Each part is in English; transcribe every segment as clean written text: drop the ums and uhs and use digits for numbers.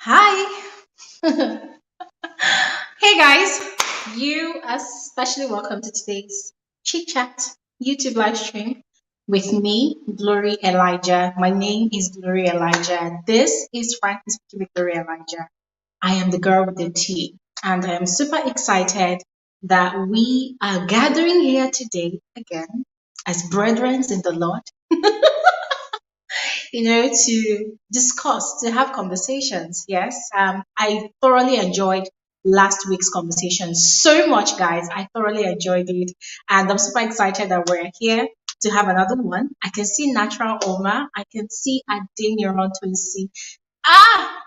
Hi. Hey guys, you are especially welcome to today's Chit Chat YouTube live stream with me, Glory Elijah. My name is Glory Elijah. This is Frankly Speaking with Glory Elijah. I am the girl with the tea, and I am super excited that we are gathering here today again as brethren in the Lord, to discuss, to have conversations. Yes, I thoroughly enjoyed last week's conversation so much, guys. I thoroughly enjoyed it, and I'm super excited that we're here to have another one. I can see Natural Oma. I can see Adeniran Twinsi. Ah,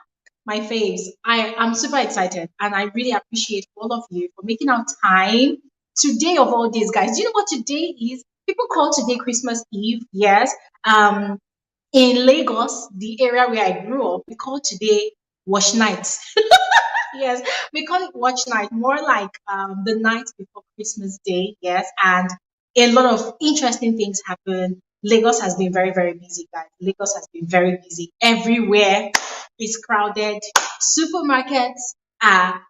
my faves. I'm super excited, and I really appreciate all of you for making out time today of all days, guys. Do you know what today is? People call today Christmas Eve. Yes. In Lagos, the area where I grew up, we call today wash night. Yes, we call it watch night, more like the night before Christmas Day. Yes, and a lot of interesting things happen. Lagos has been very, very busy, guys. Lagos has been very busy. Everywhere is crowded. Supermarkets are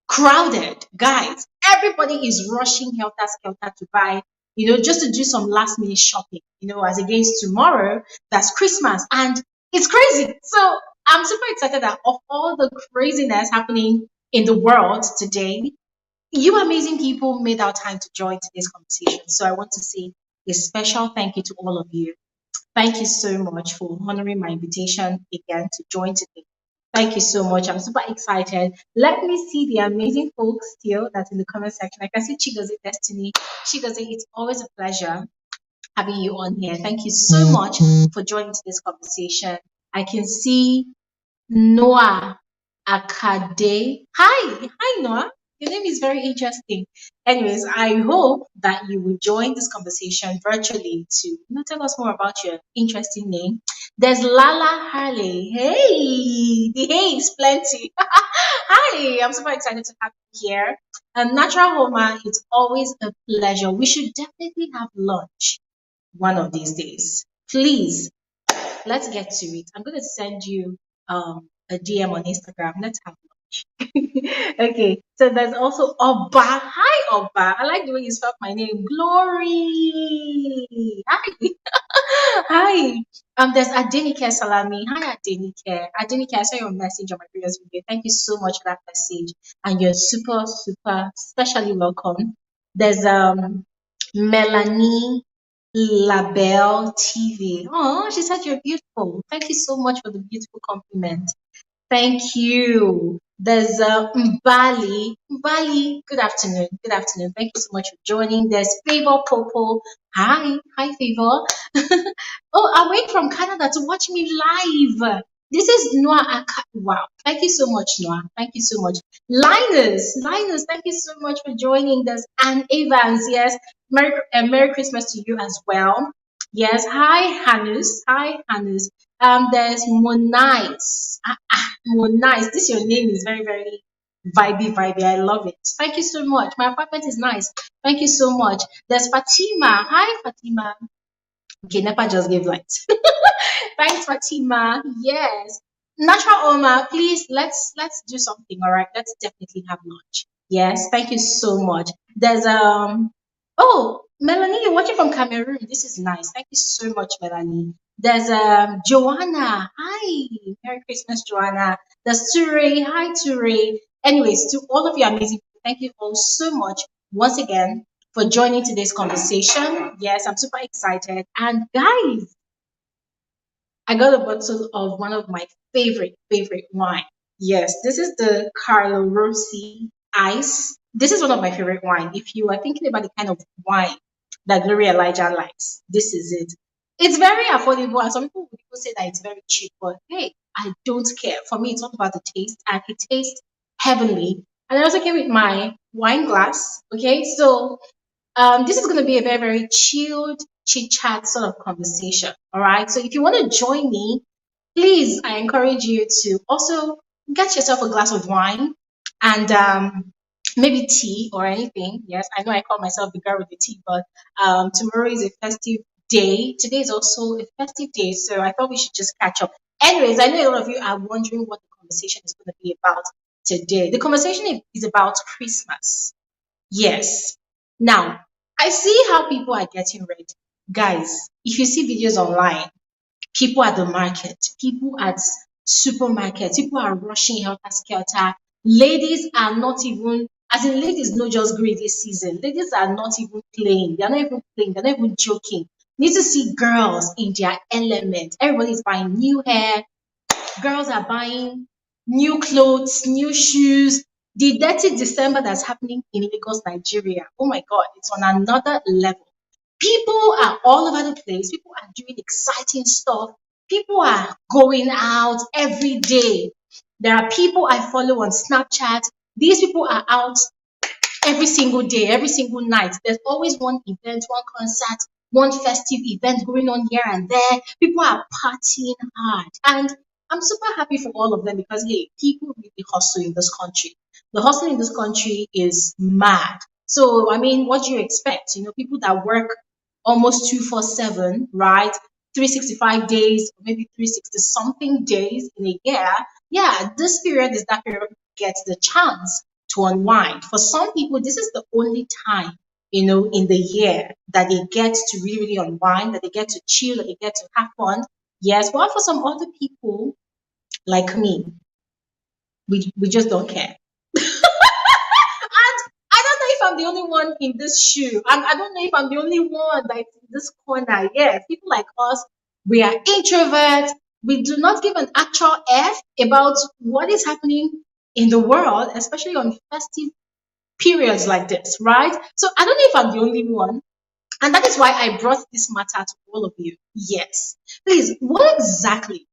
crowded, guys. Everybody is rushing helter skelter to buy, just to do some last minute shopping, as against tomorrow, that's Christmas. And it's crazy. So I'm super excited that of all the craziness happening in the world today, you amazing people made our time to join today's conversation. So I want to say a special thank you to all of you. Thank you so much for honoring my invitation again to join today. Thank you so much. I'm super excited. Let me see the amazing folks still that's in the comment section. I can see Chigozie Destiny. Chigozie, it's always a pleasure having you on here. Thank you so much for joining today's conversation. I can see Noah Akade. Hi, Noah. Your name is very interesting. Anyways, I hope that you will join this conversation virtually to tell us more about your interesting name. There's Lala Harley. Hey, the hey is plenty. Hi, I'm super excited to have you here. Natural Homa, it's always a pleasure. We should definitely have lunch one of these days. Please, let's get to it. I'm going to send you a DM on Instagram. Let's have lunch. Okay, so there's also Oba. Hi, Oba. I like the way you spelled my name. Glory. Hi. Hi. There's Adenike Salami. Hi, Adenike. Adenike, I saw your message on my previous video. Thank you so much for that message. And you're super, super specially welcome. There's Melanie Labelle TV. Oh, she said you're beautiful. Thank you so much for the beautiful compliment. Thank you. There's Mbali. Mbali, good afternoon. Good afternoon. Thank you so much for joining. There's Favor Popo. Hi. Hi, Favor. Oh, I'm waiting from Canada to watch me live. This is Noah. Wow. Thank you so much, Noah. Thank you so much. Linus, thank you so much for joining. There's Anne Evans. Yes. Merry Christmas to you as well. Yes. Hi, Hanus. Hi, Hanus. There's Monice. Monice. This your name is very, very vibey. I love it. Thank you so much. My apartment is nice. Thank you so much. There's Fatima. Hi, Fatima. Okay, Nepa just gave light. Thanks, Fatima. Yes. Natural Oma, please let's do something. All right. Let's definitely have lunch. Yes. Thank you so much. There's oh, Melanie, you're watching from Cameroon. This is nice. Thank you so much, Melanie. There's Joanna. Hi. Merry Christmas, Joanna. There's Ture. Hi, Ture. Anyways, to all of you amazing people, thank you all so much once again for joining today's conversation. Yes, I'm super excited. And guys, I got a bottle of one of my favorite wine. Yes, this is the Carlo Rossi Ice. This is one of my favorite wine. If you are thinking about the kind of wine that Gloria Elijah likes, this is it. It's very affordable, and some people say that it's very cheap, but hey, I don't care. For me, it's all about the taste, and it tastes heavenly. And I also came with my wine glass. Okay, so this is going to be a very, very chilled chit chat sort of conversation. All right. So if you want to join me, please, I encourage you to also get yourself a glass of wine and maybe tea or anything. Yes, I know I call myself the girl with the tea, but tomorrow is a festive day. Today is also a festive day. So I thought we should just catch up. Anyways, I know a lot of you are wondering what the conversation is going to be about today. The conversation is about Christmas. Yes. Now, I see how people are getting ready. Guys, if you see videos online, people at the market, people at supermarkets, people are rushing helter skelter. Ladies are not even, as in ladies not just great this season. Ladies are not even playing. They're not even playing. They're not even joking. Need to see girls in their element. Everybody's buying new hair. Girls are buying new clothes, new shoes. The dirty December that's happening in Lagos, Nigeria. Oh my God, it's on another level. People are all over the place. People are doing exciting stuff. People are going out every day. There are people I follow on Snapchat. These people are out every single day, every single night. There's always one event, one concert, one festive event going on here and there. People are partying hard. And I'm super happy for all of them because, hey, people really hustle in this country. The hustle in this country is mad. So, I mean, what do you expect? You know, people that work almost 247, right? 365 days, or maybe 360 something days in a year. Yeah, this period is that period gets the chance to unwind. For some people, this is the only time, in the year that they get to really, really unwind, that they get to chill, that they get to have fun. Yes, but for some other people, like me, we just don't care. And I don't know if I'm the only one in this shoe. I don't know if I'm the only one that's in this corner. Yes, people like us, we are introverts. We do not give an actual F about what is happening in the world, especially on festive periods like this, right? So I don't know if I'm the only one. And that is why I brought this matter to all of you. Yes. Please, what exactly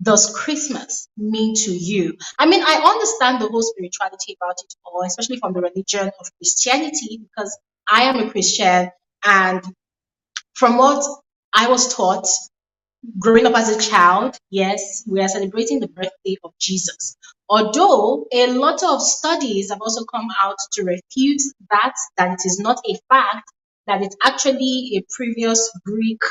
does Christmas mean to you? I mean, I understand the whole spirituality about it all, especially from the religion of Christianity, because I am a Christian. And from what I was taught, growing up as a child, yes, we are celebrating the birthday of Jesus. Although a lot of studies have also come out to refute that it is not a fact, that it's actually a previous Greek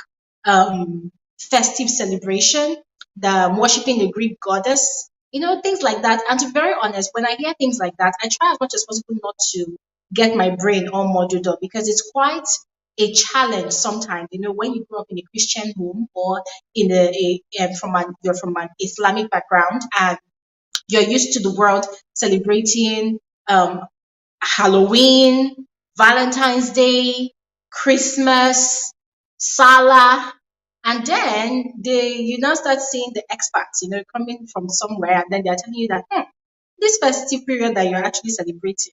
festive celebration, the worshiping the Greek goddess, things like that. And to be very honest, when I hear things like that, I try as much as possible not to get my brain all muddled up because it's quite a challenge sometimes, when you grow up in a Christian home or in you're from an Islamic background and you're used to the world celebrating um, Halloween, Valentine's Day, Christmas, Salah, and then you now start seeing the expats, coming from somewhere, and then they're telling you that this festive period that you're actually celebrating,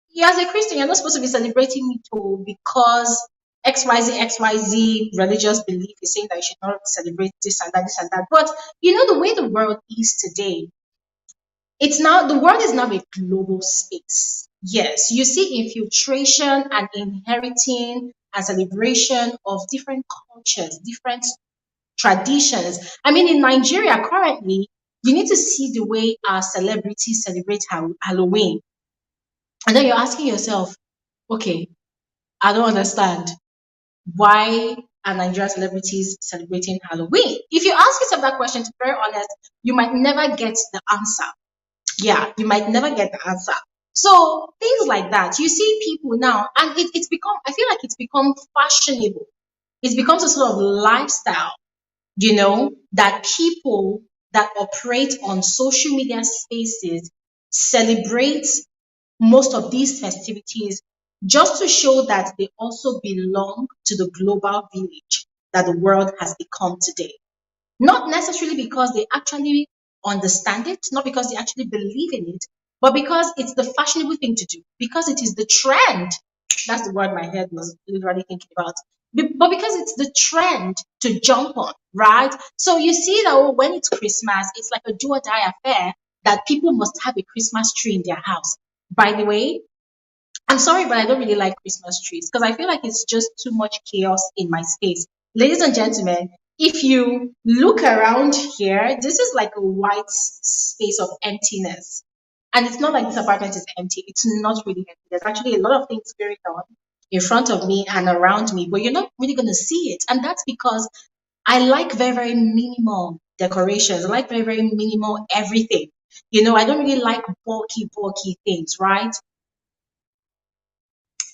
you as a Christian, you're not supposed to be celebrating it all because XYZ religious belief is saying that you should not celebrate this and that, this and that. But the way the world is today, the world is now a global space. Yes, you see infiltration and inheriting and celebration of different cultures, different traditions. I mean, in Nigeria currently, you need to see the way our celebrities celebrate Halloween. And then you're asking yourself, okay, I don't understand. Why are Nigerian celebrities celebrating Halloween? If you ask yourself that question, to be very honest, you might never get the answer. Yeah, you might never get the answer. So things like that, you see people now, and it's become, I feel like it's become fashionable. It's become a sort of lifestyle, that people that operate on social media spaces celebrate most of these festivities just to show that they also belong to the global village that the world has become today. Not necessarily because they actually understand it, not because they actually believe in it, but because it's the fashionable thing to do, because it is the trend. That's the word my head was literally thinking about. But because it's the trend to jump on, right? So you see that when it's Christmas, it's like a do or die affair that people must have a Christmas tree in their house. By the way, I'm sorry, but I don't really like Christmas trees because I feel like it's just too much chaos in my space. Ladies and gentlemen, if you look around here, this is like a white space of emptiness. And it's not like this apartment is empty. It's not really empty. There's actually a lot of things going on in front of me and around me, but you're not really going to see it. And that's because I like very, very minimal decorations. I like very, very minimal everything. I don't really like bulky things, right?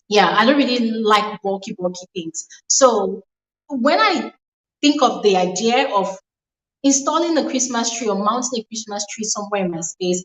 Yeah, I don't really like bulky things. So when I think of the idea of installing a Christmas tree or mounting a Christmas tree somewhere in my space,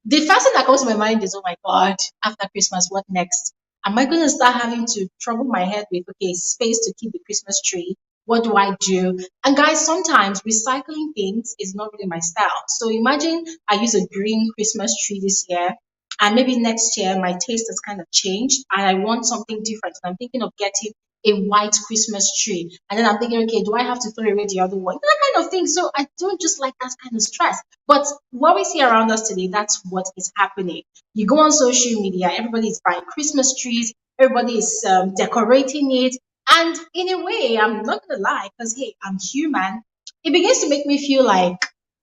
the first thing that comes to my mind is, oh my God, after Christmas, what next? Am I going to start having to trouble my head with, okay, space to keep the Christmas tree? What do I do? And guys, sometimes recycling things is not really my style. So imagine I use a green Christmas tree this year, and maybe next year my taste has kind of changed and I want something different. And I'm thinking of getting a white Christmas tree. And then I'm thinking, okay, do I have to throw away the other one? That kind of thing. So I don't just like that kind of stress. But what we see around us today, that's what is happening. You go on social media, everybody is buying Christmas trees, everybody is decorating it. And in a way, I'm not going to lie, because hey, I'm human. It begins to make me feel like,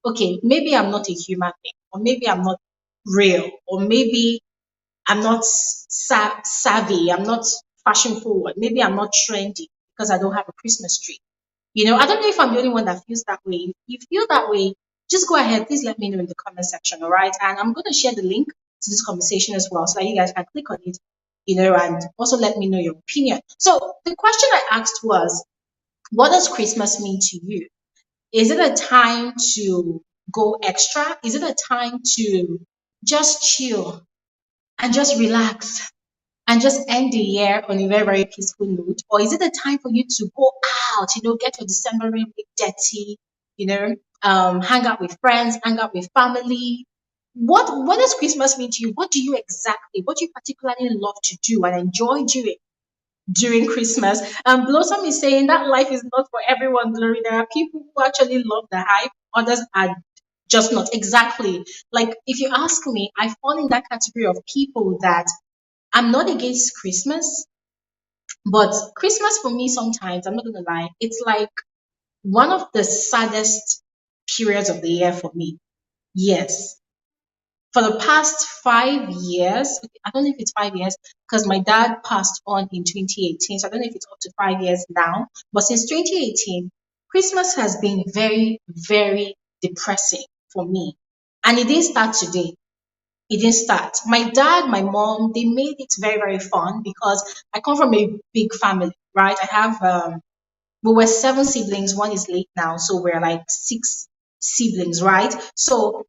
okay, maybe I'm not a human being, or maybe I'm not real, or maybe I'm not savvy, I'm not fashion forward, maybe I'm not trendy because I don't have a Christmas tree. I don't know if I'm the only one that feels that way. If you feel that way, just go ahead. Please let me know in the comment section, all right? And I'm going to share the link to this conversation as well so that you guys can click on it, and also let me know your opinion. So the question I asked was, what does Christmas mean to you? Is it a time to go extra? Is it a time to just chill and just relax and just end the year on a very, very peaceful note? Or is it a time for you to go out, get your December ring dirty, hang out with friends, hang out with family? What does Christmas mean to you? What do you particularly love to do and enjoy doing during Christmas? Blossom is saying that life is not for everyone, Glory. There are people who actually love the hype, others are just not. Exactly. Like, if you ask me, I fall in that category of people that I'm not against Christmas, but Christmas for me sometimes, I'm not gonna lie, it's like one of the saddest periods of the year for me. Yes. For the past 5 years, I don't know if it's 5 years because my dad passed on in 2018, so I don't know if it's up to 5 years now. But since 2018, Christmas has been very, very depressing for me. And it didn't start today. It didn't start. My dad, my mom, they made it very, very fun because I come from a big family, right? We were seven siblings. One is late now, so we're like six siblings, right? So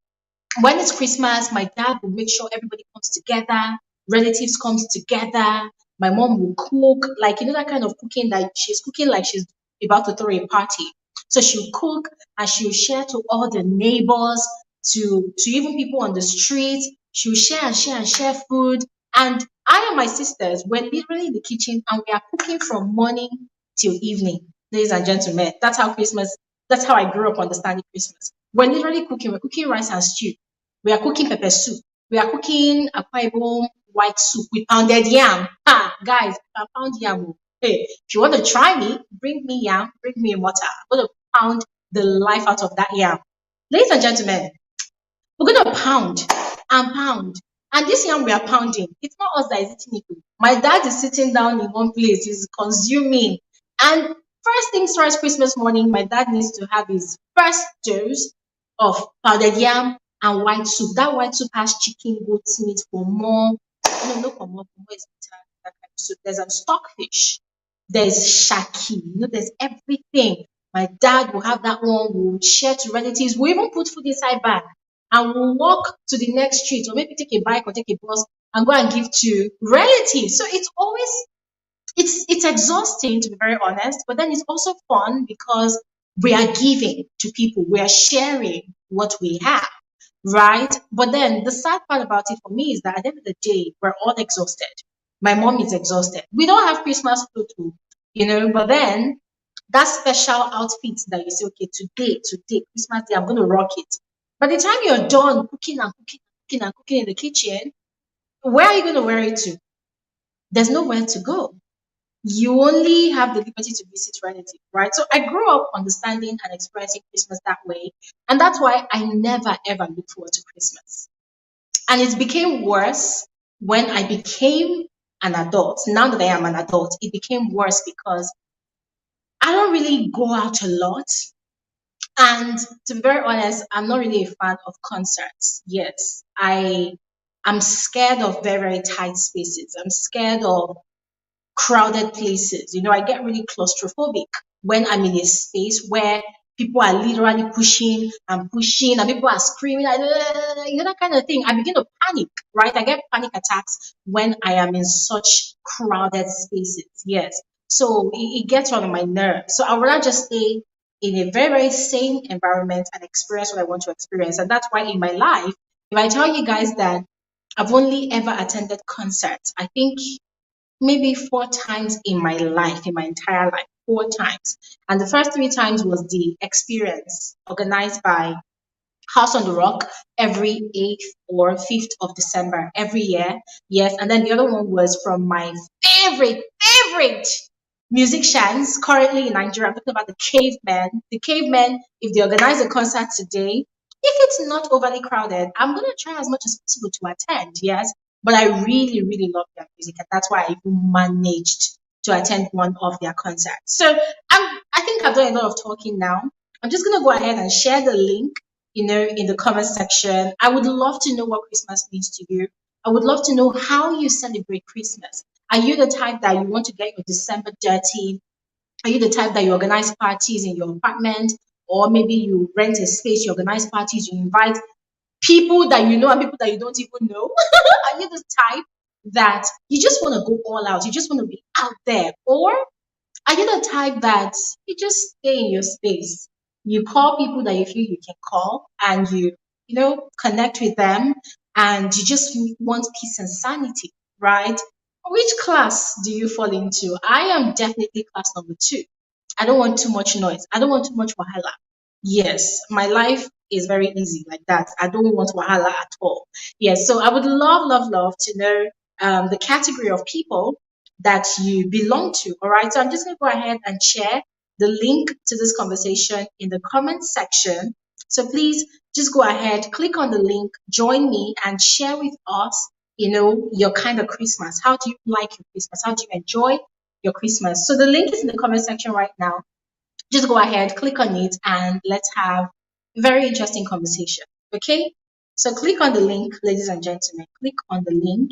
when it's Christmas, my dad will make sure everybody comes together, relatives comes together. My mom will cook, like that kind of cooking that she's cooking like she's about to throw a party. So she'll cook and she'll share to all the neighbors, to even people on the street. She'll share and share and share food. And I and my sisters were literally in the kitchen and we are cooking from morning till evening, ladies and gentlemen. That's how I grew up understanding Christmas. We're cooking rice and stew. We are cooking pepper soup. We are cooking akwa ibom white soup with pounded yam. Ha, guys, I pound yam. Oh. Hey, if you want to try me, bring me yam, bring me water. I'm going to pound the life out of that yam. Ladies and gentlemen, we're going to pound and pound. And this yam we are pounding, it's not us that is eating it. Oh. My dad is sitting down in one place, he's consuming. And first things first, Christmas morning, my dad needs to have his first dose of pounded yam and white soup. That white soup has chicken, goat's meat, for more. No, no, for more is bitter, that kind of soup. There's stockfish, there's shaki, there's everything. My dad will have that one, we'll share to relatives, we'll even put food inside bag and we'll walk to the next street or maybe take a bike or take a bus and go and give to relatives. So it's exhausting, to be very honest, but then it's also fun because we are giving to people, we are sharing what we have, right? But then the sad part about it for me is that at the end of the day, we're all exhausted. My mom is exhausted. We don't have Christmas photo, but then that special outfit that you say, okay, today, Christmas Day, I'm going to rock it. By the time you're done cooking and cooking and cooking and cooking in the kitchen, where are you going to wear it to? There's nowhere to go. You only have the liberty to visit relatives, right? So I grew up understanding and experiencing Christmas that way. And that's why I never ever look forward to Christmas. And it became worse when I became an adult. Now that I am an adult, it became worse because I don't really go out a lot. And to be very honest, I'm not really a fan of concerts. Yes, I'm scared of very, very tight spaces. I'm scared of crowded places. I get really claustrophobic when I'm in a space where people are literally pushing and pushing and people are screaming, like, that kind of thing. I begin to panic, right? I get panic attacks when I am in such crowded spaces. Yes. So it gets on my nerves. So I would rather just stay in a very, very same environment and experience what I want to experience. And that's why in my life, if I tell you guys that I've only ever attended concerts, I think maybe 4 times in my life, in my entire life, 4 times. And the first 3 times was the experience organized by House on the Rock every 8th or 5th of December every year. Yes. And then the other one was from my favorite musicians currently in Nigeria. I'm talking about the Cavemen. The Cavemen, if they organize a concert today, if it's not overly crowded, I'm going to try as much as possible to attend. Yes. But I really, really love their music. And that's why I even managed to attend one of their concerts. So I think I've done a lot of talking now. I'm just going to go ahead and share the link in the comment section. I would love to know what Christmas means to you. I would love to know how you celebrate Christmas. Are you the type that you want to get your December dirty? Are you the type that you organize parties in your apartment? Or maybe you rent a space, you organize parties, you invite people that you know and people that you don't even know? Are you the type that you just want to go all out? You just want to be out there? Or are you the type that you just stay in your space? You call people that you feel you can call and connect with them and you just want peace and sanity, right? Which class do you fall into? I am definitely class number two. I don't want too much noise. I don't want too much wahala. Yes, my life is very easy like that. I don't want wahala at all. Yes, so I would love, love, love to know the category of people that you belong to. All right, so I'm just going to go ahead and share the link to this conversation in the comment section. So please just go ahead, click on the link, join me, and share with us, your kind of Christmas. How do you like your Christmas? How do you enjoy your Christmas? So the link is in the comment section right now. Just go ahead, click on it, and let's have a very interesting conversation. Okay? So click on the link, ladies and gentlemen. Click on the link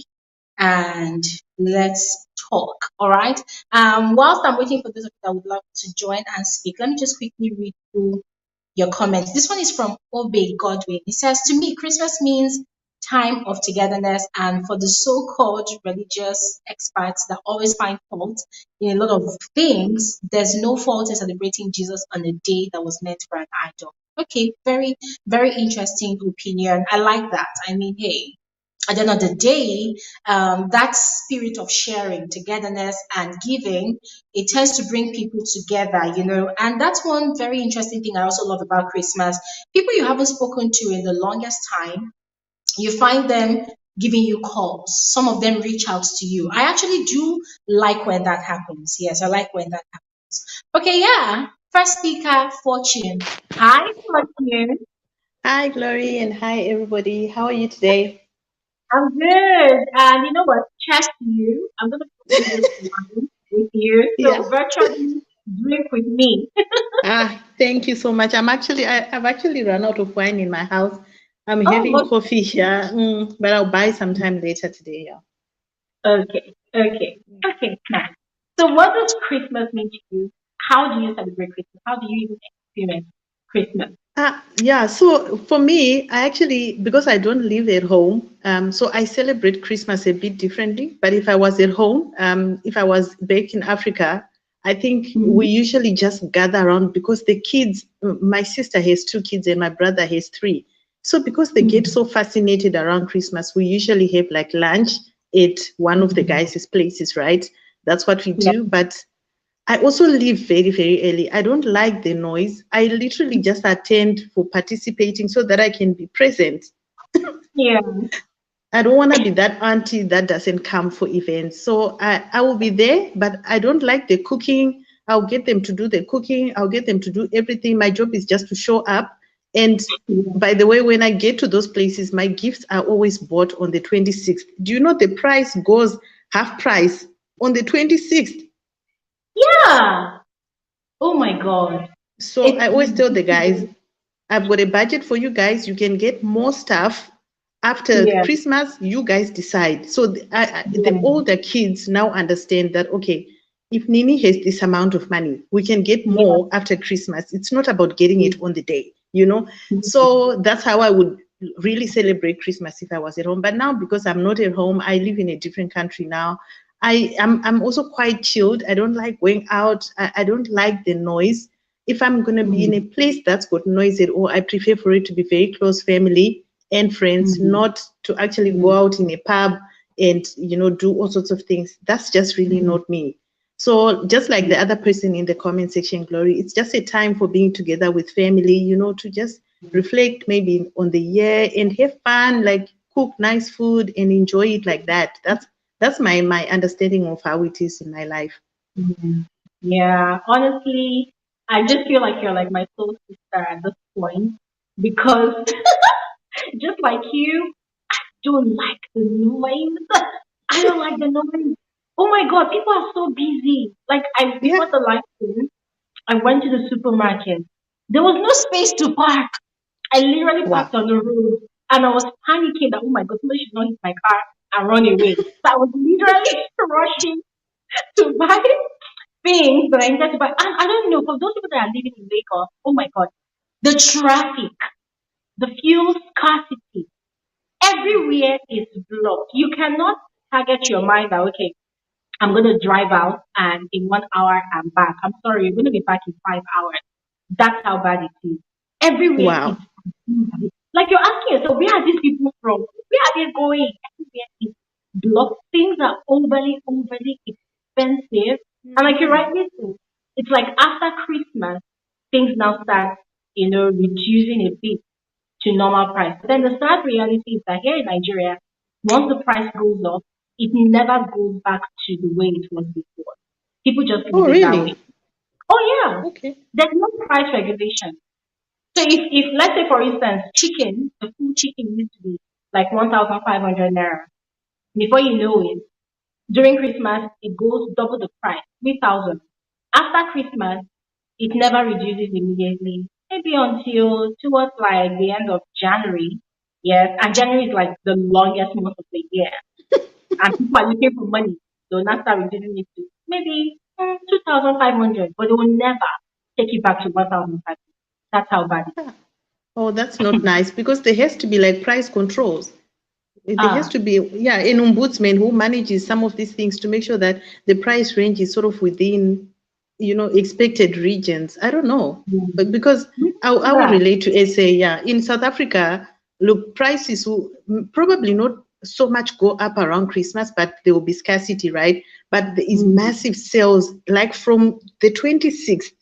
and let's talk. All right. Whilst I'm waiting for those of you that would love to join and speak, let me just quickly read through your comments. This one is from Obey Godwin. It says, to me, Christmas means time of togetherness, and for the so-called religious experts that always find fault in a lot of things, there's no fault in celebrating Jesus on a day that was meant for an idol. Okay, very, very interesting opinion. I like that. I mean, hey, at the end of the day, that spirit of sharing, togetherness, and giving, it tends to bring people together. And that's one very interesting thing I also love about Christmas. People you haven't spoken to in the longest time, you find them giving you calls. Some of them reach out to you. I actually do like when that happens. Yes, I like when that happens. Okay, yeah. First speaker, Fortune. Hi, Fortune. Hi, Glory, and hi, everybody. How are you today? I'm good. And you know what? Cheers to you. I'm going to do this wine with you. Yeah. So virtually drink with me. Thank you so much. I've actually run out of wine in my house. I'm having Oh, coffee here, but I'll buy sometime later today. Yeah. okay. Okay. Okay. Nice. So what does Christmas mean to you? How do you celebrate Christmas? How do you even experience Christmas? Yeah. So for me, because I don't live at home, so I celebrate Christmas a bit differently. But if I was at home, if I was back in Africa, I think we Mhm. usually just gather around because the kids, my sister has 2 kids and my brother has 3. So because they get Mhm. so fascinated around Christmas, we usually have like lunch at one of the Mhm. guys' places, right? That's what we Yeah. do. But I also leave very, very early. I don't like the noise. I literally just attend for participating so that I can be present. Yeah. I don't want to be that auntie that doesn't come for events. So I will be there, but I don't like the cooking. I'll get them to do the cooking. I'll get them to do everything. My job is just to show up. And Yeah. by the way, when I get to those places, my gifts are always bought on the 26th. Do you know the price goes half price on the 26th? Yeah. Oh my God. So It's I always tell the guys, ridiculous. I've got a budget for you guys. You can get more stuff after Yeah. Christmas. You guys decide. So the Yeah. older kids now understand that, okay, if Nini has this amount of money, we can get Yeah. more after Christmas. It's not about getting Yeah. it on the day, you know? So that's how I would really celebrate Christmas if I was at home. But now, because I'm not at home, I live in a different country now. I'm also quite chilled. I don't like going out. I don't like the noise. If I'm gonna be in a place that's got noise at all, I prefer for it to be very close family and friends, not to actually go out in a pub and do all sorts of things. That's just really not me. So just like the other person in the comment section, Glory, it's just a time for being together with family, to just reflect maybe on the year and have fun, like cook nice food and enjoy it like that. That's my understanding of how it is in my life. Mhm. Yeah, honestly, I just feel like you're like my soul sister at this point because just like you, don't like the noise. I don't like the noise. Oh my God, people are so busy. Like Yeah. before the live stream, I went to the supermarket. There was no space to park. I literally Wow. parked on the road and I was panicking that, oh my God, somebody should not hit my car and run away. So I was literally rushing to buy things that I needed to buy. And I don't know, for those people that are living in Lagos, oh my God, the traffic, the fuel scarcity, everywhere is blocked. You cannot target your mind that, okay, I'm going to drive out and in 1 hour I'm back. I'm sorry, you're going to be back in 5 hours. That's how bad it is. Everywhere is Wow. busy. Like you're asking yourself, where are these people from? Where are they going? Everywhere is blocked. Things are overly expensive. And like you Mhm. rightly said, it's like after Christmas, things now start, reducing a bit to normal price. But then the sad reality is that here in Nigeria, once the price goes up, it never goes back to the way it was before. People just Oh, leave it that way. really? Oh yeah, Okay. there's no price regulation. So if let's say for instance, chicken, the full chicken used to be like 1,500 naira. Before you know it, during Christmas it goes double the price, 3,000. After Christmas, it never reduces immediately. Maybe until towards like the end of January. Yes, and January is like the longest month of the year, and people are looking for money. They'll not start reducing it to maybe 2,500, but they will never take it back to 1,500. That's how bad it Oh, that's not nice because there has to be like price controls. There has Ah, to be, yeah, an ombudsman who manages some of these things to make sure that the price range is sort of within, expected regions. I don't know, but because we I do will that. relate to SA, yeah. In South Africa, look, prices will probably not so much go up around Christmas, but there will be scarcity, right? But there is Mm-hmm. massive sales, like from the 26th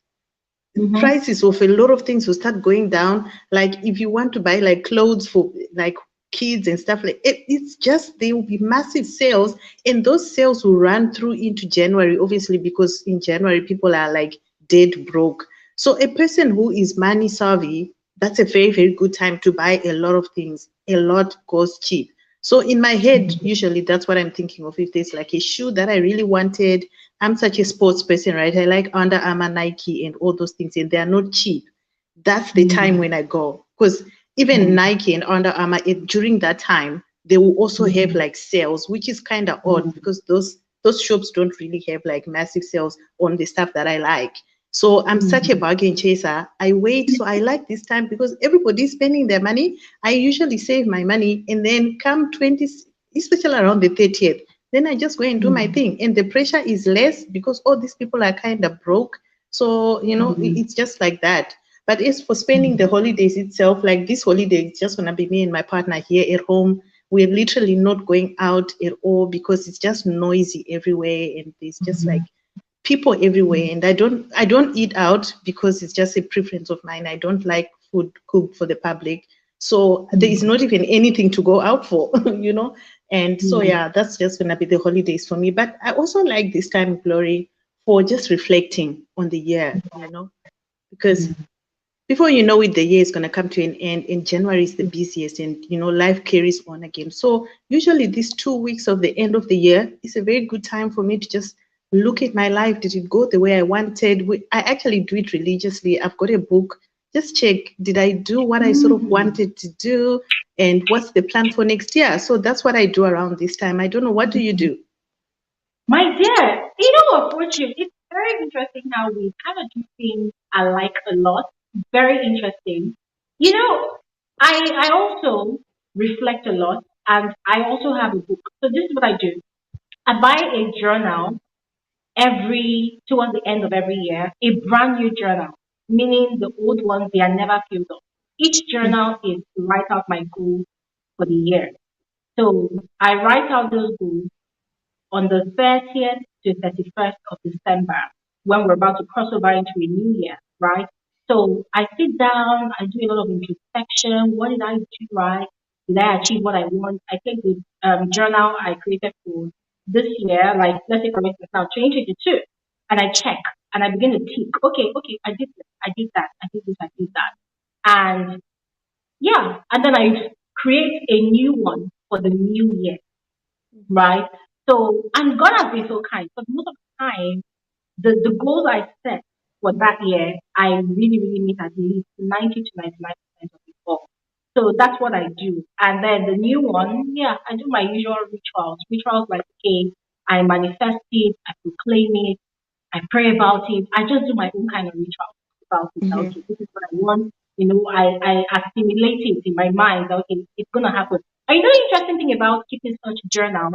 Mm-hmm. prices of a lot of things will start going down. Like if you want to buy like clothes for like kids and stuff like it's just there will be massive sales, and those sales will run through into January, obviously, because in January people are like dead broke. So a person who is money savvy, that's a very, very good time to buy a lot of things. A lot goes cheap. So in my head, usually that's what I'm thinking of. If there's like a shoe that I really wanted, I'm such a sports person, right? I like Under Armour, Nike, and all those things, and they are not cheap. That's the time when I go. Because even Nike and Under Armour, during that time, they will also have like sales, which is kind of odd because those shops don't really have like massive sales on the stuff that I like. So I'm such a bargain chaser. I wait. So I like this time because everybody's spending their money. I usually save my money and then come 20, especially around the 30th, then I just go and do my thing. And the pressure is less because all these people are kind of broke. So, it's just like that. But as for spending the holidays itself, like this holiday, it's just going to be me and my partner here at home. We're literally not going out at all because it's just noisy everywhere and there's just like people everywhere. And I don't eat out because it's just a preference of mine. I don't like food cooked for the public. So there is not even anything to go out for, And so yeah, that's just gonna be the holidays for me. But I also like this time, Glory, for just reflecting on the year, because before you know it, the year is going to come to an end, and January is the busiest, and life carries on again. So usually these 2 weeks of the end of the year is a very good time for me to just look at my life. Did it go the way I wanted? I actually do it religiously. I've got a book just check, did I do what I sort of Mm. wanted to do? And what's the plan for next year? So that's what I do around this time. I don't know. What do you do? My dear, you know what, Fortune? It's very interesting how we kind of do things alike a lot. Very interesting. You know, I also reflect a lot, and I also have a book. So this is what I do. I buy a journal every towards the end of every year, a brand new journal, meaning the old ones they are never filled up. Each journal is to write out my goals for the year. So I write out those goals on the 30th to 31st of December when we're about to cross over into a new year, right? So I sit down, I do a lot of introspection. What did I do right? Did I achieve what I want? I take the journal I created for this year, like let's say for instance now 2022, and I check and I begin to tick. Okay, I did this, I did that, I did this, I did that, and yeah, and then I create a new one for the new year, right? So, and God has been so kind. But most of the time, the goals I set for that year, I really meet at least 90 to 99% of it all. So that's what I do. And then the new one, yeah, I do my usual rituals. Rituals like, okay, I manifest it, I proclaim it, I pray about it. I just do my own kind of ritual about it. Mm-hmm. Okay, this is what I want. You know, I assimilate it in my mind. Okay, it's gonna happen. And you know, the interesting thing about keeping such journal,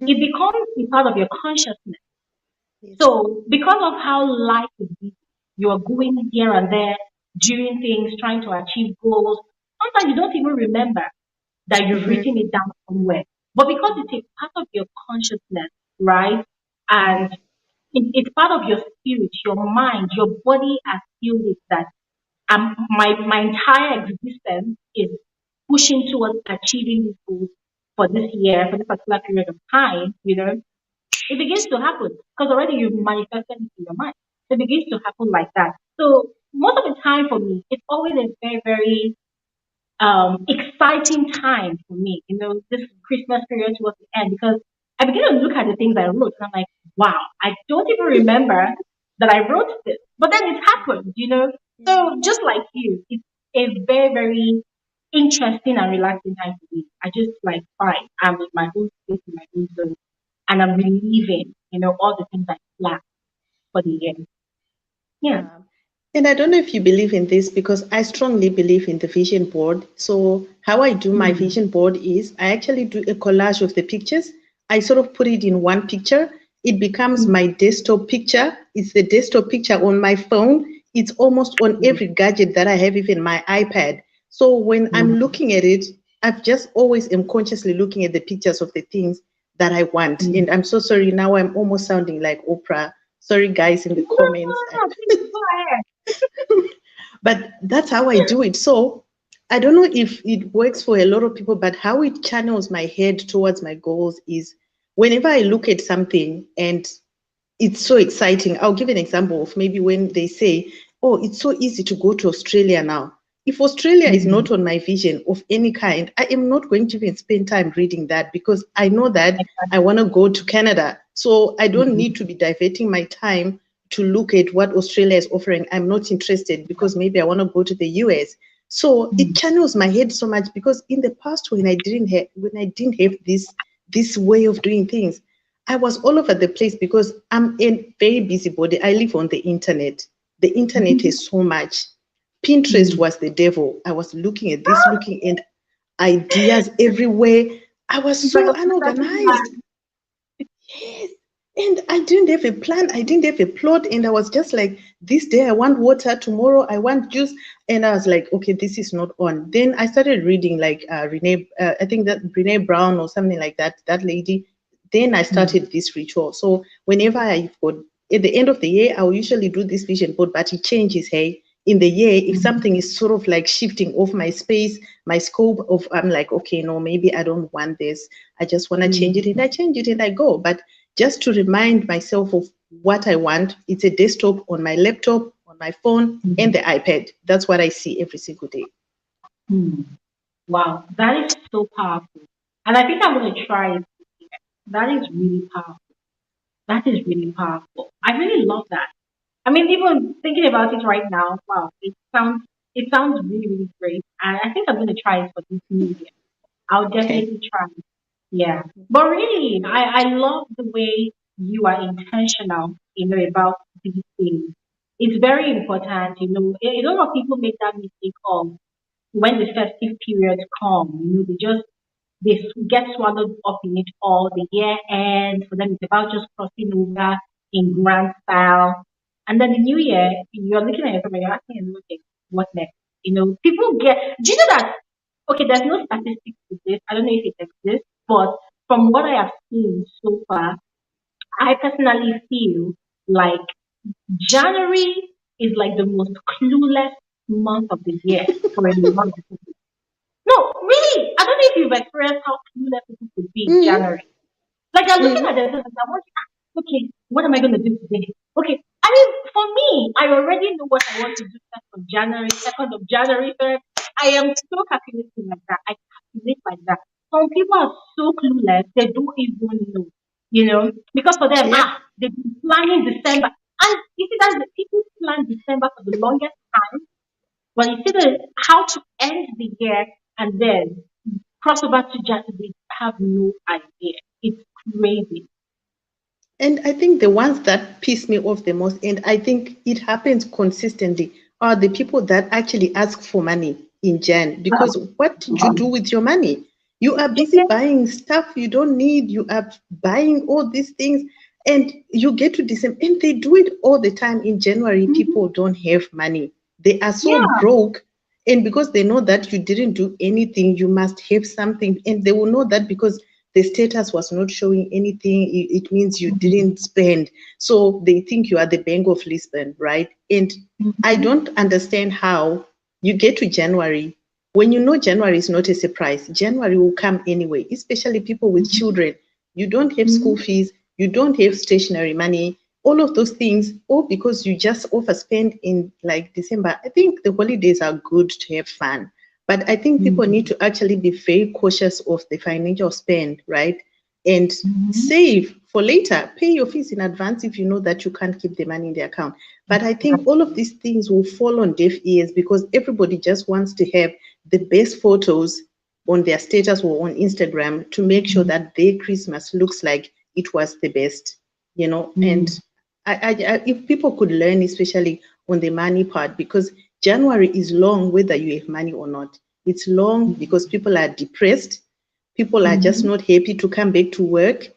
it Mm-hmm. becomes a part of your consciousness. Yes. So because of how life is busy, you are going here and there, doing things, trying to achieve goals. Sometimes you don't even remember that you've Mm-hmm. written it down somewhere. But because it's a part of your consciousness, right? Mm-hmm. And it's part of your spirit, your mind, your body has feel it that my entire existence is pushing towards achieving these goals for this year, for this particular period of time, you know, it begins to happen because already you've manifested it in your mind. So it begins to happen like that. So most of the time for me, it's always a very exciting time for me, you know, this Christmas period towards the end because I begin to look at the things I wrote and I'm like, wow, I don't even remember that I wrote this. But then it happened, you know. So just like you, it's a very interesting and relaxing time for me. I just like fine. I'm in my own space, in my own zone, and I'm relieving, you know, all the things I planned for the year. Yeah. Yeah. And I don't know if you believe in this because I strongly believe in the vision board. So, how I do my Hmm. vision board is I actually do a collage of the pictures. I sort of put it in one picture. It becomes my desktop picture. It's the desktop picture on my phone. It's almost on every gadget that I have, even my iPad. So, when I'm Hmm. looking at it, I've just always am consciously looking at the pictures of the things that I want. Hmm. And I'm so sorry now, I'm almost sounding like Oprah. Sorry, guys, in the No, comments. please go ahead. But that's how I do it. So I don't know if it works for a lot of people, but how it channels my head towards my goals is whenever I look at something and it's so exciting. I'll give an example of maybe when they say, oh, it's so easy to go to Australia now. If Australia is Hmm. not on my vision of any kind, I am not going to even spend time reading that because I know that I Exactly. want to go to Canada. So I don't Hmm. need to be diverting my time to look at what Australia is offering. I'm not interested because maybe I want to go to the US. So it Hmm. channels my head so much because in the past when I didn't have this way of doing things, I was all over the place because I'm a very busybody. I live on the internet. The internet is so much. Pinterest Hmm. was the devil. I was looking at this, looking at ideas everywhere. I was It's like so a professional unorganized. man. Yes. And I didn't have a plan. I didn't have a plot. And I was just like, this day I want water, tomorrow I want juice. And I was like, okay, this is not on. Then I started reading like I think that Renee Brown or something like that, that lady. Then I Hmm. started this ritual. So whenever I've got, at the end of the year, I'll usually do this vision board, but it changes, hey. In the year, if Hmm. something is sort of like shifting off my space, my scope of, I'm like, okay, no, maybe I don't want this. I just want to change it Hmm. and I change it and I go. But just to remind myself of what I want. It's a desktop on my laptop, on my phone, and Hmm. the iPad. That's what I see every single day. Hmm. Wow, that is so powerful. And I think I'm going to try it. That is really powerful. That is really powerful. I really love that. I mean, even thinking about it right now, wow, it sounds really, really great. And I think I'm gonna try it for this new year. I'll Okay. definitely try. Yeah. But really, I love the way you are intentional, about these things. It's very important, A lot of people make that mistake of when the festive period come, they just get swallowed up in it all. The year ends for them. It's about just crossing over in grand style, and then the new year, you're looking at your phone and you're asking, okay, what next? People get. Do you know that? Okay, there's no statistics to this. I don't know if it exists, but from what I have seen so far, I personally feel like January is like the most clueless month of the year for a lot of people. No, really, I don't know if you've experienced how clueless people could be in Mm-hmm. January. Like they're looking at Mm-hmm. themselves and they're wondering, okay, what am I going to do today? Okay, I mean, for me, I already know what I want to do 1st of January, 2nd of January, 3rd. I am so calculating like that. I calculate like that. Some people are so clueless, they don't even know, because for them, Yep. they've been planning December. And you see, that's the people plan December for the longest time, but you see how to end the year and then cross over to January, they have no idea. It's crazy. And I think the ones that piss me off the most, and I think it happens consistently, are the people that actually ask for money in Jan. Because what did you do with your money? You are busy Yeah. buying stuff you don't need. You are buying all these things, and you get to December, and they do it all the time. In January, Mhm. people don't have money. They are so Yeah. broke. And because they know that you didn't do anything, you must have something. And they will know that because the status was not showing anything, it means you didn't spend. So they think you are the Bank of Lisbon, right? And I Mhm. don't understand how you get to January when you know January is not a surprise. January will come anyway, especially people with children. You don't have school Mhm. fees, you don't have stationery money, all of those things, all because you just overspend in like December. I think the holidays are good to have fun, but I think people need Mhm. to actually be very cautious of the financial spend, right? And Mhm. save for later. Pay your fees in advance if you know that you can't keep the money in the account. But I think all of these things will fall on deaf ears because everybody just wants to have the best photos on their status or on Instagram to make sure that their Christmas looks like it was the best. And Mhm. if people could learn, especially on the money part, because January is long whether you have money or not. It's long because people are depressed. People are just Mhm. not happy to come back to work.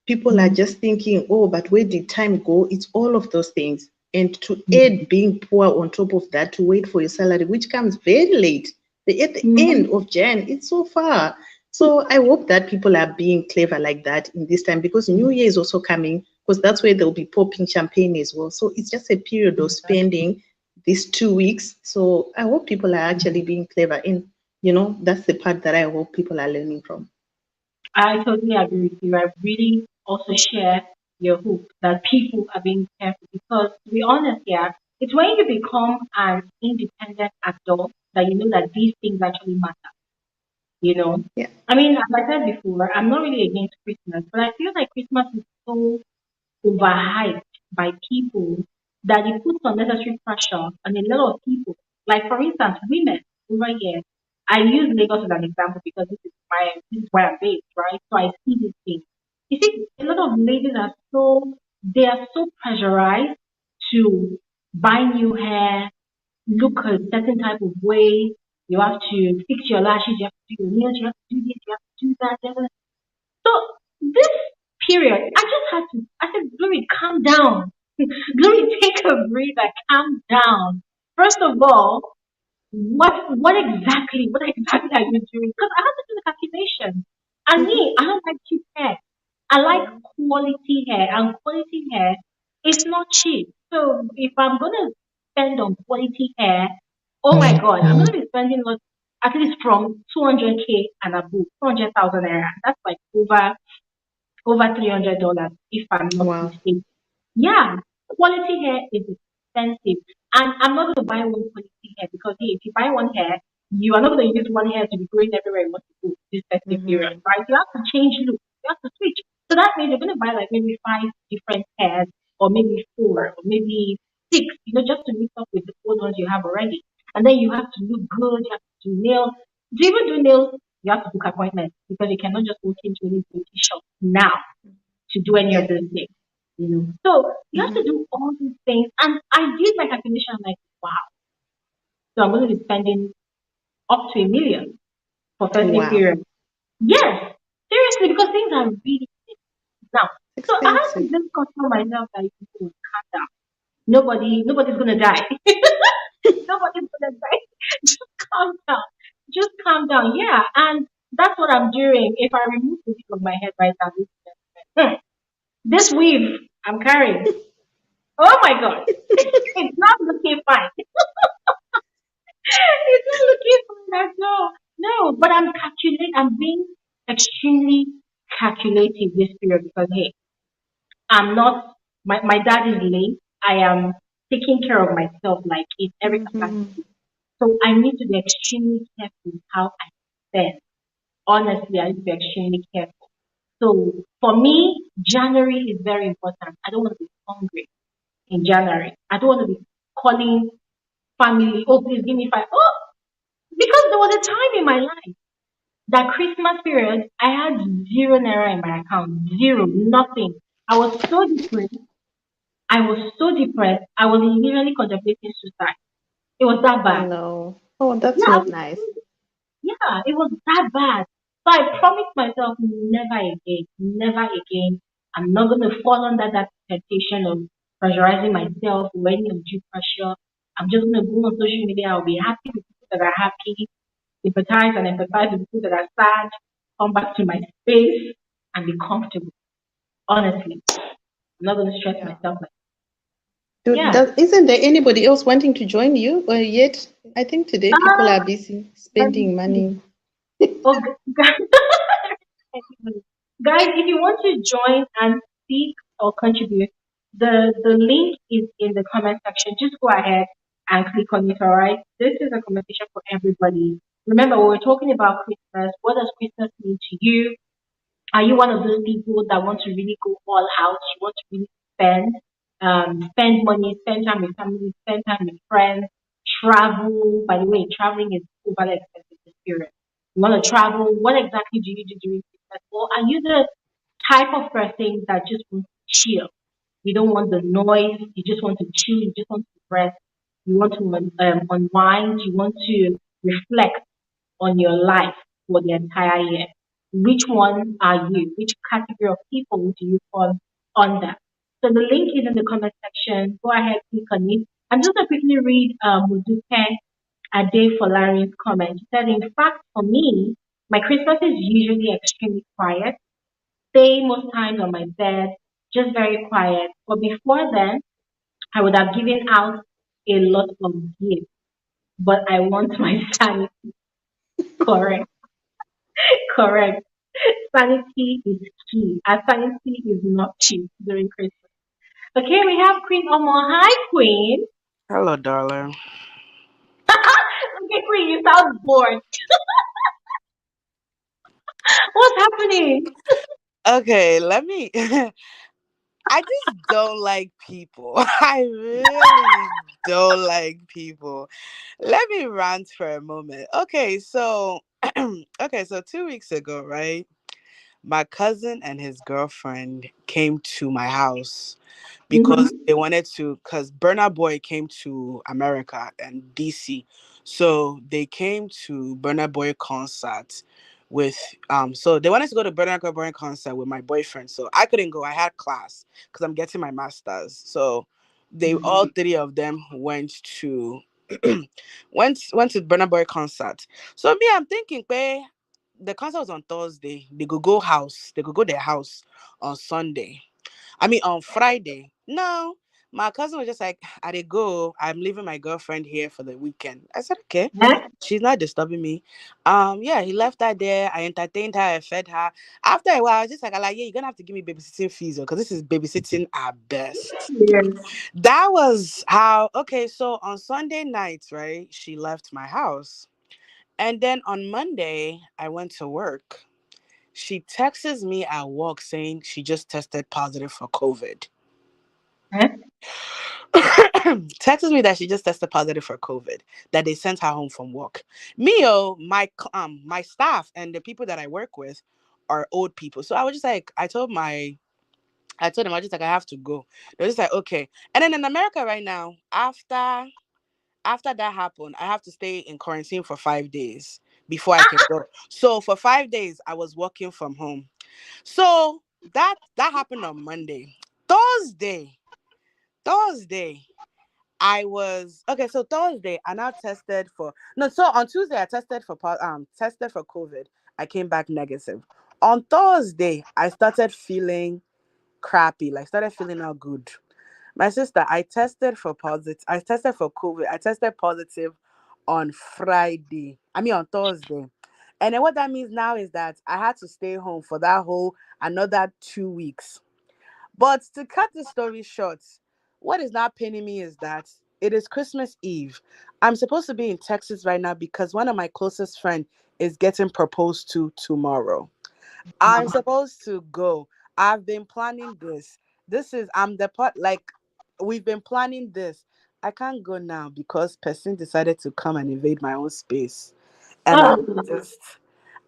People are Mhm. just thinking, oh, but where did time go? It's all of those things. And to Mhm. add being poor on top of that, to wait for your salary, which comes very late, at the end Mhm. of Jan, it's so far. So I hope that people are being clever like that in this time because New Year is also coming because that's where they'll be popping champagne as well. So it's just a period of spending these 2 weeks. So I hope people are actually being clever. And, that's the part that I hope people are learning from. I totally agree with you. I really also share your hope that people are being careful because, to be honest, yeah, it's when you become an independent adult that you know that these things actually matter. You know, Yeah. I mean, as I said before, I'm not really against Christmas, but I feel like Christmas is so overhyped by people that it puts unnecessary pressure on a lot of people. Like for instance, women over here. I use Lagos as an example because this is where I'm based, right? So I see these things. You see, a lot of ladies they are so pressurized to buy new hair, look a certain type of way. You have to fix your lashes, you have to do your nails, you have to do this, you have to do that. So this period, I just had to. I said, Glory, calm down. Glory, take a breather, calm down. First of all, what exactly are you doing? Because I have to do the calculation. And me, I don't like cheap hair. I like quality hair, and quality hair is not cheap. So if I'm gonna spend on quality hair, oh my god, I'm gonna be spending at least from 200K and above, 200,000 naira. That's like over $300 if I'm not Wow. mistaken. Yeah, quality hair is expensive. And I'm not going to buy one quality hair because, hey, if you buy one hair, you are not going to use one hair to be going everywhere you want to go this festive period, Mm-hmm. right? You have to change look. You have to switch. So that means you're going to buy like maybe five different hairs or maybe four or maybe. six, just to meet up with the old ones you have already. And then you have to look good, you have to do nails. To even do nails, you have to book appointments because you cannot just walk into any beauty shop now to do any of Yeah. those things. So you have to Mm-hmm. do all these things. And I did my calculation, I'm like, wow. So I'm going to be spending up to 1 million for first day Wow. period. Yes, seriously, because things are really now. So I had to Expensive. just console myself that people will calm down. Nobody's gonna die. Nobody's gonna die. Just calm down. Just calm down. Yeah, and that's what I'm doing. If I remove the wig of my head right now, this weave I'm carrying. Oh my god, it's not looking fine. It's not looking fine at all. No, but I'm calculating. I'm being extremely calculative this period because hey, I'm not. My dad is late. I am taking care of myself like in every Mm-hmm. capacity. So I need to be extremely careful with how I spend. Honestly, I need to be extremely careful. So for me, January is very important. I don't want to be hungry in January. I don't want to be calling family, oh, please give me five. Oh, because there was a time in my life that Christmas period, I had zero naira in my account, zero, nothing. I was so depressed. I was so depressed. I was literally contemplating suicide. It was that Oh bad. no. Oh, that's Yeah, I not was nice. Yeah, it was that bad. So I promised myself never again, never again. I'm not going to fall under that temptation of pressurizing myself or any undue pressure. I'm just going to go on social media. I'll be happy with people that are happy, sympathize and empathize with people that are sad, come back to my space and be comfortable. Honestly, I'm not going to stress Yeah. myself. Yeah. Isn't there anybody else wanting to join you yet? I think today people Uh, are busy let me spending see. money. Oh, guys, if you want to join and speak or contribute, the link is in the comment section. Just go ahead and click on it, all right? This is a conversation for everybody. Remember, we were talking about Christmas. What does Christmas mean to you? Are you one of those people that want to really go all out? You want to really spend money, spend time with family, spend time with friends, travel. By the way, traveling is overly expensive this period. You want to travel? What exactly do you do during Christmas? Or are you the type of person that just wants to chill? You don't want the noise. You just want to chill. You just want to rest. You want to unwind. You want to reflect on your life for the entire year. Which one are you? Which category of people do you fall under? So the link is in the comment section. Go ahead, click on it. I'm just going to quickly read Mudupe Ade Folari's comment. She said, in fact, for me, my Christmas is usually extremely quiet. Stay most times on my bed, just very quiet. But before then, I would have given out a lot of gifts. But I want my sanity correct. Correct. Sanity is key. And sanity is not cheap during Christmas. Okay, we have Queen Omo. Hi, Queen. Hello, darling. Okay, Queen, you sound bored. What's happening? Okay, let me. I just don't like people. I really don't like people. Let me rant for a moment. Okay, so 2 weeks ago, right? My cousin and his girlfriend came to my house because Mm-hmm. they wanted to, because Burna Boy came to America and DC. So they came to Burna Boy concert with so they wanted to go to Burna Boy concert with my boyfriend. So I couldn't go. I had class because I'm getting my master's. So they all three of them went to went to Burna Boy concert. So me, I'm thinking, babe, the concert was on Thursday. They could go house. They could go their house on Sunday. I mean, on Friday. No, my cousin was just like, I did go. I'm leaving my girlfriend here for the weekend. I said, okay. Yeah. She's not disturbing me. Yeah, he left her there. I entertained her. I fed her. After a while, I was just like, yeah, you're gonna have to give me babysitting fees because this is babysitting at best. Yeah. That was how. Okay, so on Sunday night, right? She left my house, and then on Monday, I went to work. She texts me at work saying she just tested positive for COVID. Huh? texts me that she just tested positive for COVID, that they sent her home from work. Me, oh, my staff and the people that I work with are old people. So I was just like, I told them I was just like I have to go. They're just like, okay. And then in America right now, after that happened, I have to stay in quarantine for 5 days before I can go. So for 5 days, I was working from home. So that happened on Monday. Thursday, Thursday, I was okay. So Thursday, I now tested for no. So on Tuesday, I tested for COVID. I came back negative. On Thursday, I started feeling crappy. Like started feeling not good. My sister, I tested for positive. I tested for COVID. I tested positive on Friday. I mean on Thursday. And then what that means now is that I had to stay home for that whole another 2 weeks. But to cut the story short, what is not paining me is that it is Christmas Eve. I'm supposed to be in Texas right now because one of my closest friends is getting proposed to tomorrow. I'm supposed to go. I've been planning this. This is I'm the part like we've been planning this. I can't go now because person decided to come and invade my own space. And Oh, just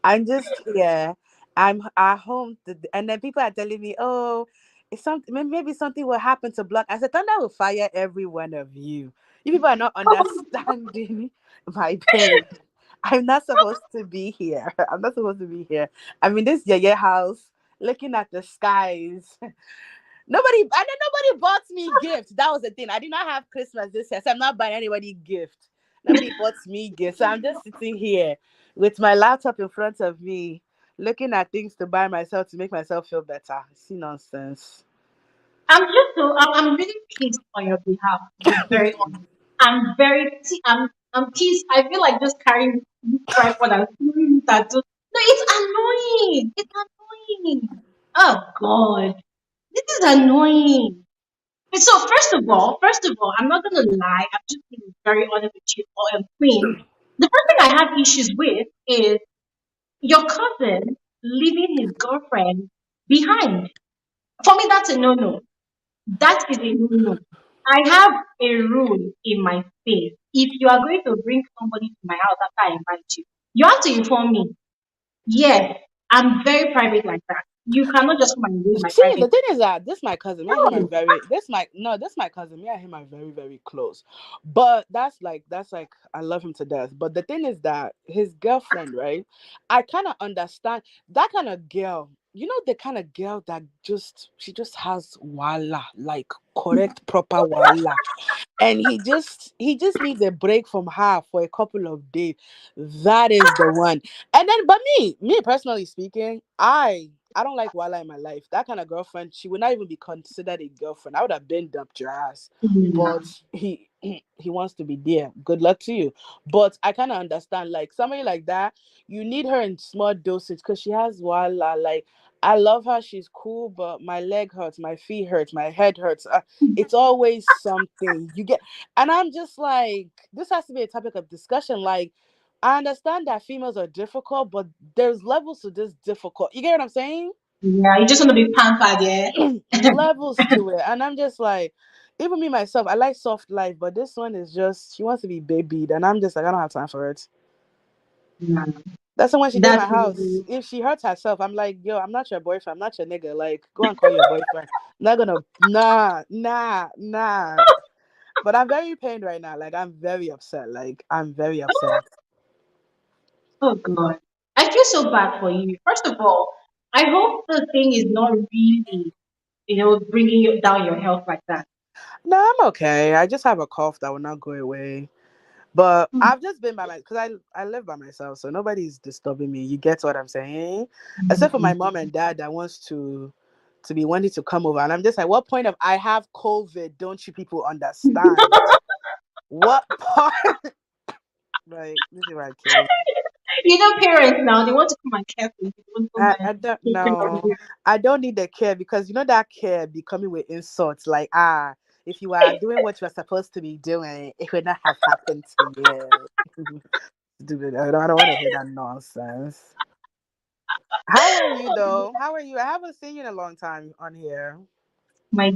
I'm just here. I'm at home, and then people are telling me, "Oh, it's something. Maybe something will happen to block." I said, "Thunder will fire every one of you. You people are not understanding my pain. I'm not supposed to be here. I'm not supposed to be here. I'm in this yaya house, looking at the skies. Nobody bought me gift. That was the thing. I did not have Christmas this year, so I'm not buying anybody gift. Nobody bought me gift, so I'm just sitting here with my laptop in front of me, looking at things to buy myself to make myself feel better. See nonsense. I'm really pissed on your behalf, to be very honest. I'm pissed. I feel like just carrying this tripod and throwing it at you. No, it's annoying. It's annoying. Oh God. This is annoying. So first of all, I'm not gonna lie, I'm just being very honest with you, Queen. The first thing I have issues with is your cousin leaving his girlfriend behind. For me, that's a no-no. That is a no-no. I have a rule in my space. If you are going to bring somebody to my house after I invite you, you have to inform me. Yes, I'm very private like that. You cannot just come and invade my See, the private. thing is that this my cousin. Me and him are No. very. This my no. This my cousin. Me and him are very very close. But that's like I love him to death. But the thing is that his girlfriend, right? I kind of understand that kind of girl. You know the kind of girl that she just has wala like correct proper wala, and he just needs a break from her for a couple of days. That is the one. And then but me personally speaking, I don't like wala in my life. That kind of girlfriend, she would not even be considered a girlfriend. I would have been dumped your ass. But he wants to be there. Good luck to you. But I kind of understand, like somebody like that, you need her in small dosage because she has wala. Like I love her, she's cool, but my leg hurts, my feet hurts, my head hurts. It's always something you get, and I'm just like, this has to be a topic of discussion. Like I understand that females are difficult, but there's levels to this difficult. You get what I'm saying? Yeah, you just want to be pampered, yeah? Levels to it. And I'm just like, even me myself, I like soft life, but this one is just she wants to be babied, and I'm just like, I don't have time for it. Yeah. That's the one she did in That's my house. If she hurts herself, I'm like, yo, I'm not your boyfriend. I'm not your nigga. Like, go and call your boyfriend. I'm not gonna nah. But I'm very pained right now. Like I'm very upset. Like I'm very upset. oh God. I feel so bad for you. First of all, I hope the thing is not really, bringing you down your health like that. No, I'm okay. I just have a cough that will not go away. But I've just been by my because I live by myself, so nobody's disturbing me. You get what I'm saying? Except for my mom and dad that wants to be wanting to come over, and I'm just like, what point of I have COVID? Don't you people understand? What part? Like this is why I'm killing. Parents now, they want to come and care for you. They want to come I and don't take care of know. you. I don't need the care because you know that care be coming with insults like if you are doing what you are supposed to be doing, it would not have happened to you. Stupid. I don't want to hear that nonsense. How are you though? How are you? I haven't seen you in a long time on here. My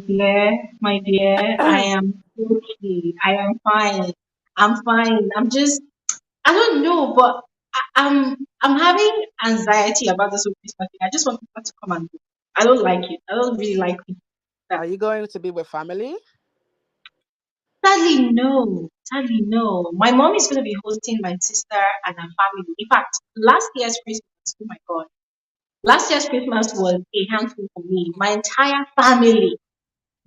dear, I am okay. I am fine. I'm fine. I'm just, I don't know, but I'm having anxiety about this whole Christmas thing. I just want people to come and go. I don't like it. I don't really like it. Are you going to be with family? Sadly, no. Sadly, no. My mom is going to be hosting my sister and her family. In fact, last year's Christmas, oh my God. Last year's Christmas was a handful for me. My entire family,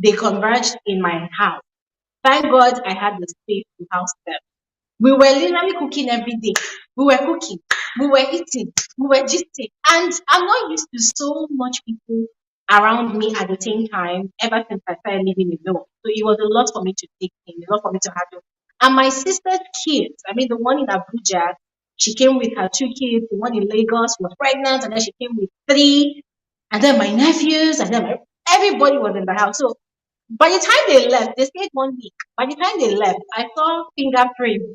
they converged in my house. Thank God I had the space to house them. We were literally cooking every day. We were cooking, we were eating, we were gisting. And I'm not used to so much people around me at the same time ever since I started living alone. So it was a lot for me to take in, a lot for me to handle. And my sister's kids, I mean, the one in Abuja, she came with her two kids. The one in Lagos was pregnant, and then she came with three. And then my nephews, and then everybody was in the house. So by the time they left, they stayed 1 week. By the time they left, I saw fingerprints.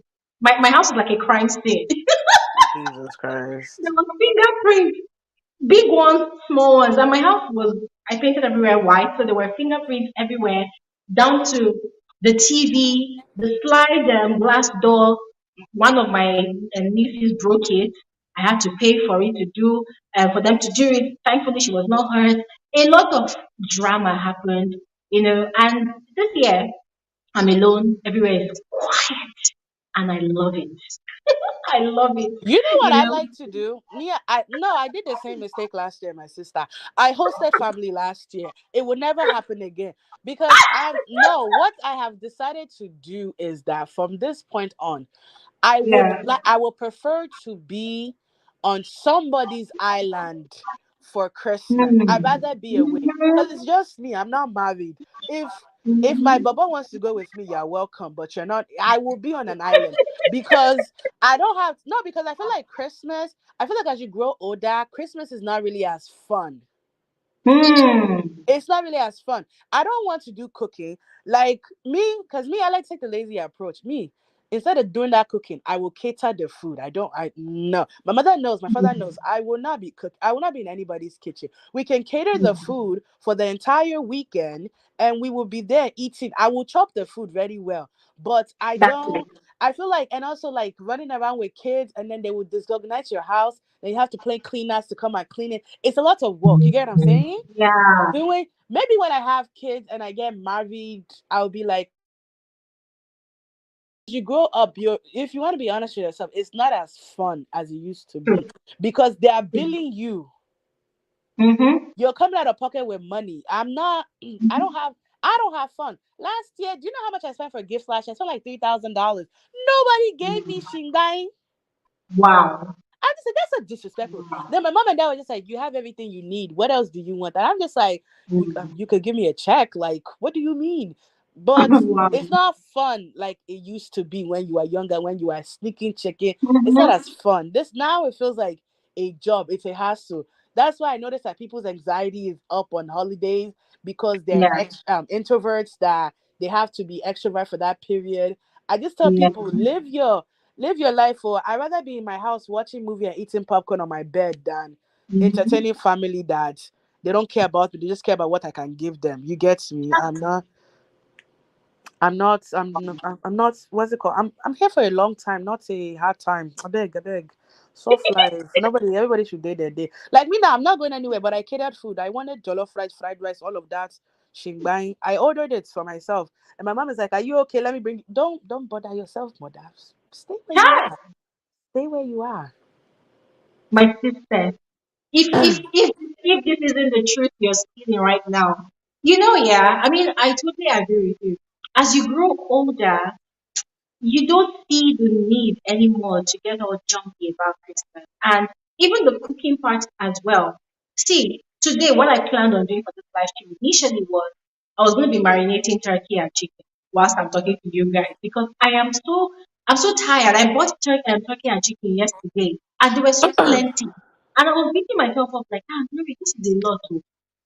My house is like a crime scene. Jesus There Christ. was fingerprints, big ones, small ones, and my house was I painted everywhere white, so there were fingerprints everywhere, down to the TV, the slide glass door. One of my nieces broke it. I had to pay for it to do for them to do it. Thankfully, she was not hurt. A lot of drama happened, and this year I'm alone. Everywhere is quiet, and I love it. I love it. You know what You I know. like to do? Me, I no, I did the same mistake last year, my sister. I hosted family last year. It would never happen again because I no. What I have decided to do is that from this point on, Yeah. I would prefer to be on somebody's island for Christmas. I'd Hmm. rather be away because it's just me. I'm not married. If my Mhm. baba wants to go with me, you're welcome. But you're not. I will be on an island because I don't have no. Because I feel like Christmas. I feel like as you grow older, Christmas is not really as fun. Hmm. It's not really as fun. I don't want to do cooking like me, because me, I like to take the lazy approach. Me, instead of doing that cooking, I will cater the food. I don't, I no. My mother knows, my father knows. I will not be cook. I will not be in anybody's kitchen. We can cater the food for the entire weekend, and we will be there eating. I will chop the food very well, but I That's it. don't. I feel like, and also like running around with kids, and then they would disorganize your house. Then you have to play cleaners to come and clean it. It's a lot of work. You get what I'm saying? Yeah. Doing maybe when I have kids and I get married, I'll be like, as you grow up, you're if you want to be honest with yourself, it's not as fun as it used to be True. because they are billing you. Mm-hmm. You're coming out of pocket with money. I'm not. I don't have fun. Last year, do you know how much I spent for gifts last year? I spent like $3,000. Nobody gave me shingai. Wow. I just said that's so disrespectful. Then my mom and dad were just like, "You have everything you need. What else do you want?" And I'm just like, you could give me a check. Like, what do you mean?" But Wow. it's not fun like it used to be when you were younger, when you were sneaking chicken. It's not as Mm-hmm. fun. This now it feels like a job. It's a hassle. That's why I noticed that people's anxiety is up on holidays because they're Yeah. introverts that they have to be extrovert for that period. I just tell Yeah. people live your life. Or I'd rather be in my house watching movie and eating popcorn on my bed than Mm-hmm. entertaining family that they don't care about me. They just care about what I can give them. You get me? I'm not, what's it called? I'm here for a long time, not a hard time. I beg. Soft life. Everybody should do their day. Like me now, I'm not going anywhere, but I catered food. I wanted jollof rice, fried rice, all of that. Shingbang. I ordered it for myself. And my mom is like, "Are you okay? Let me bring." Don't bother yourself, mother. Stay where you Hi, are. Stay where you are. my sister. If this isn't the truth you're speaking right now, yeah. I mean, I totally agree with you. As you grow older, you don't see the need anymore to get all jumpy about Christmas. And even the cooking part as well. See, today what I planned on doing for this live stream initially was I was going to be marinating turkey and chicken whilst I'm talking to you guys because I'm so tired. I bought turkey and chicken yesterday and they were so plenty. And I was beating myself up like, maybe this is a lot too.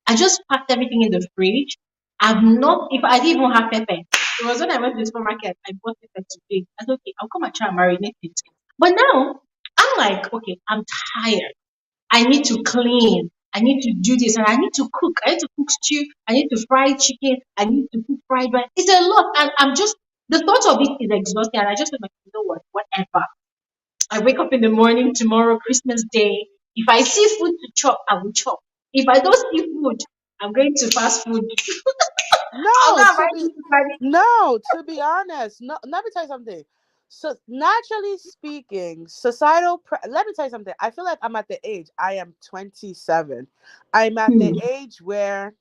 I just packed everything in the fridge. I've not, if I didn't even have pepper, it was when I went to the supermarket, I bought pepper today. I said, okay, I'll come and try and marinate it. But now, I'm like, okay, I'm tired. I need to clean. I need to do this, and I need to cook. I need to cook stew. I need to fry chicken. I need to cook fried rice. It's a lot, and I'm just the thought of it is exhausting. And I just feel like, you know what, whatever. I wake up in the morning tomorrow, Christmas Day. If I see food to chop, I will chop. If I don't see food, I'm going to fast food. I'll go No, and to buy be food. no, to be honest, no. Let me tell you something. So naturally speaking, let me tell you something. I feel like I'm at the age. I am 27. I'm at the Hmm. age where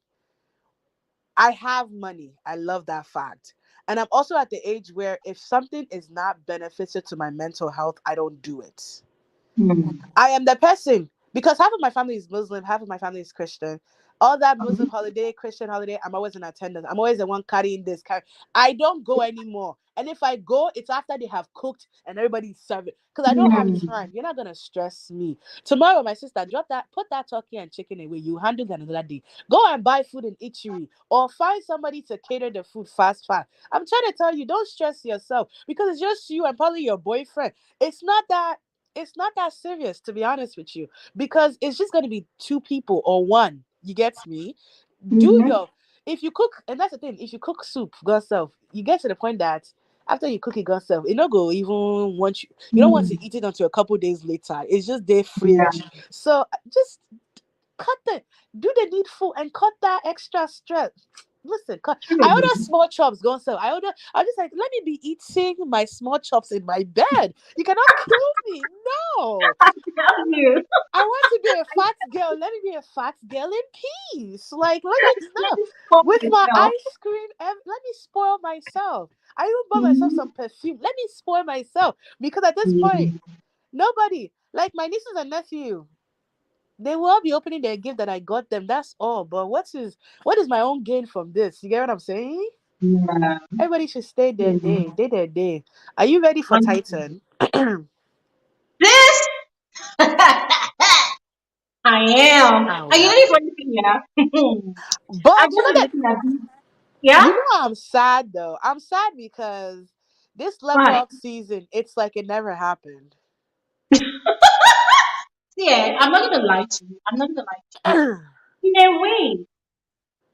I have money. I love that fact. And I'm also at the age where if something is not beneficial to my mental health, I don't do it. Hmm. I am the person because half of my family is Muslim, half of my family is Christian. All that Muslim Um, holiday, Christian holiday, I'm always in attendance. I'm always the one carrying this. I don't go anymore. And if I go, it's after they have cooked and everybody's serving. Because I don't have hmm. time. You're not gonna stress me. Tomorrow, my sister, put that turkey and chicken away. You handle that another day. Go and buy food in Eatery or find somebody to cater the food fast. I'm trying to tell you, don't stress yourself because it's just you and probably your boyfriend. It's not that it's not that serious, to be honest with you, because it's just going to be two people or one. You get me? Do Mhm. your If you cook, and that's the thing. If you cook soup, God self, you get to the point that after you cook it, God self, it not go even want you. You don't want Hmm. to eat it until a couple days later. It's just there Yeah. fridge. So just cut the do the needful and cut that extra stress. Listen, I True. order small chops, go sell. I just like let me be eating my small chops in my bed. You cannot kill me. No. Tell you. I want to be a fat girl. Let me be a fat girl in peace. Like, let me Let no me spoil with my myself. ice cream. Let me spoil myself. I even bought myself Mhm. some perfume. Let me spoil myself because at this point, Mhm. nobody like my nieces and nephew. They will all be opening their gift that I got them. That's all. But what is my own gain from this? You get what I'm saying? Yeah. Everybody should stay their day. Mhm. Day their day. Are you ready for Titan? This I am. All Are you right. ready for anything? Yeah. I'm But just looking at this. Yeah. you know I'm sad though. I'm sad because this level Why? up season, it's like it never happened. Yeah. I'm not gonna lie to you. I'm not gonna lie to you. In a way,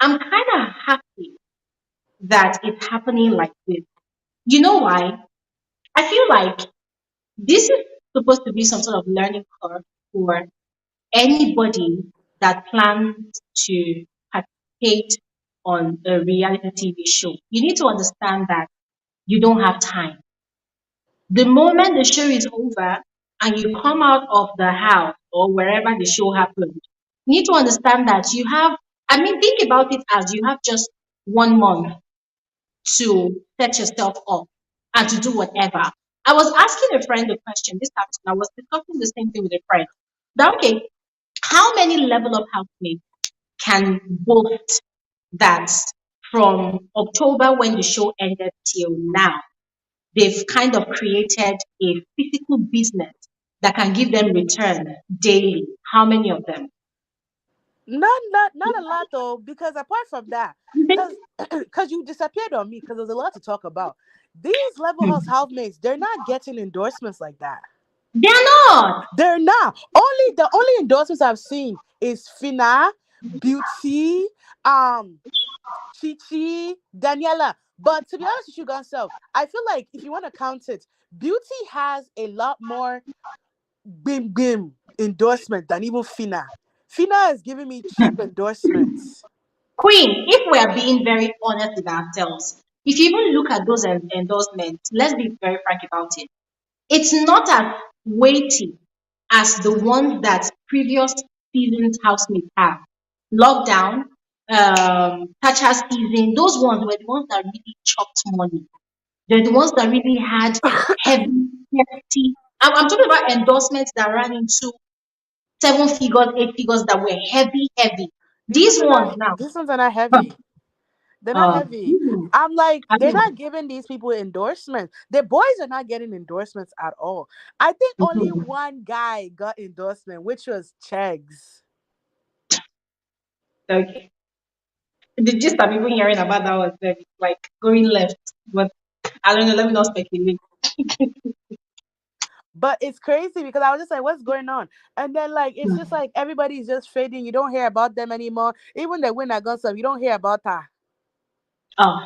I'm kind of happy that it's happening like this. You know why? I feel like this is supposed to be some sort of learning curve for anybody that plans to participate on a reality TV show. You need to understand that you don't have time. The moment the show is over and you come out of the house or wherever the show happened, you need to understand that you have, I mean, think about it as you have just 1 month to set yourself up and to do whatever. I was asking a friend a question this afternoon. I was discussing the same thing with a friend. That okay, how many level up housemates can boast that from October when the show ended till now, they've kind of created a physical business that can give them return daily? How many of them? Not a lot though, because apart from that, You think? because because you disappeared on me, because there's a lot to talk about. These level house Hmm. housemates, they're not getting endorsements like that. They're not. They're not. Only the only endorsements I've seen is Fina, Beauty, um, Chichi, Daniela. But to be honest with you, guys, self, I feel like if you want to count it, Beauty has a lot more bim bim endorsement than even Fina. Fina is giving me cheap endorsements. Queen, if we are being very honest with ourselves, if you even look at those endorsements, let's be very frank about it. It's not as weighty as the ones that previous seasons housemates have. Lockdown, Thatcher's season, those ones were the ones that really chopped money. They're the ones that really had heavy, hefty. I'm talking about endorsements that ran into 7 figures, 8 figures that were heavy, heavy. These ones now, These ones are not heavy. They're not heavy. hmm, I'm like, I they're mean, not giving these people endorsements. The boys are not getting endorsements at all. I think only mhm. one guy got endorsement, which was Chegs. Okay. The gist I'm even hearing about that was like going left, but I don't know. Let me not speculate. But it's crazy because I was just like, what's going on? And then like it's just like everybody's just fading. You don't hear about them anymore. Even the winner got some, you don't hear about her. Oh,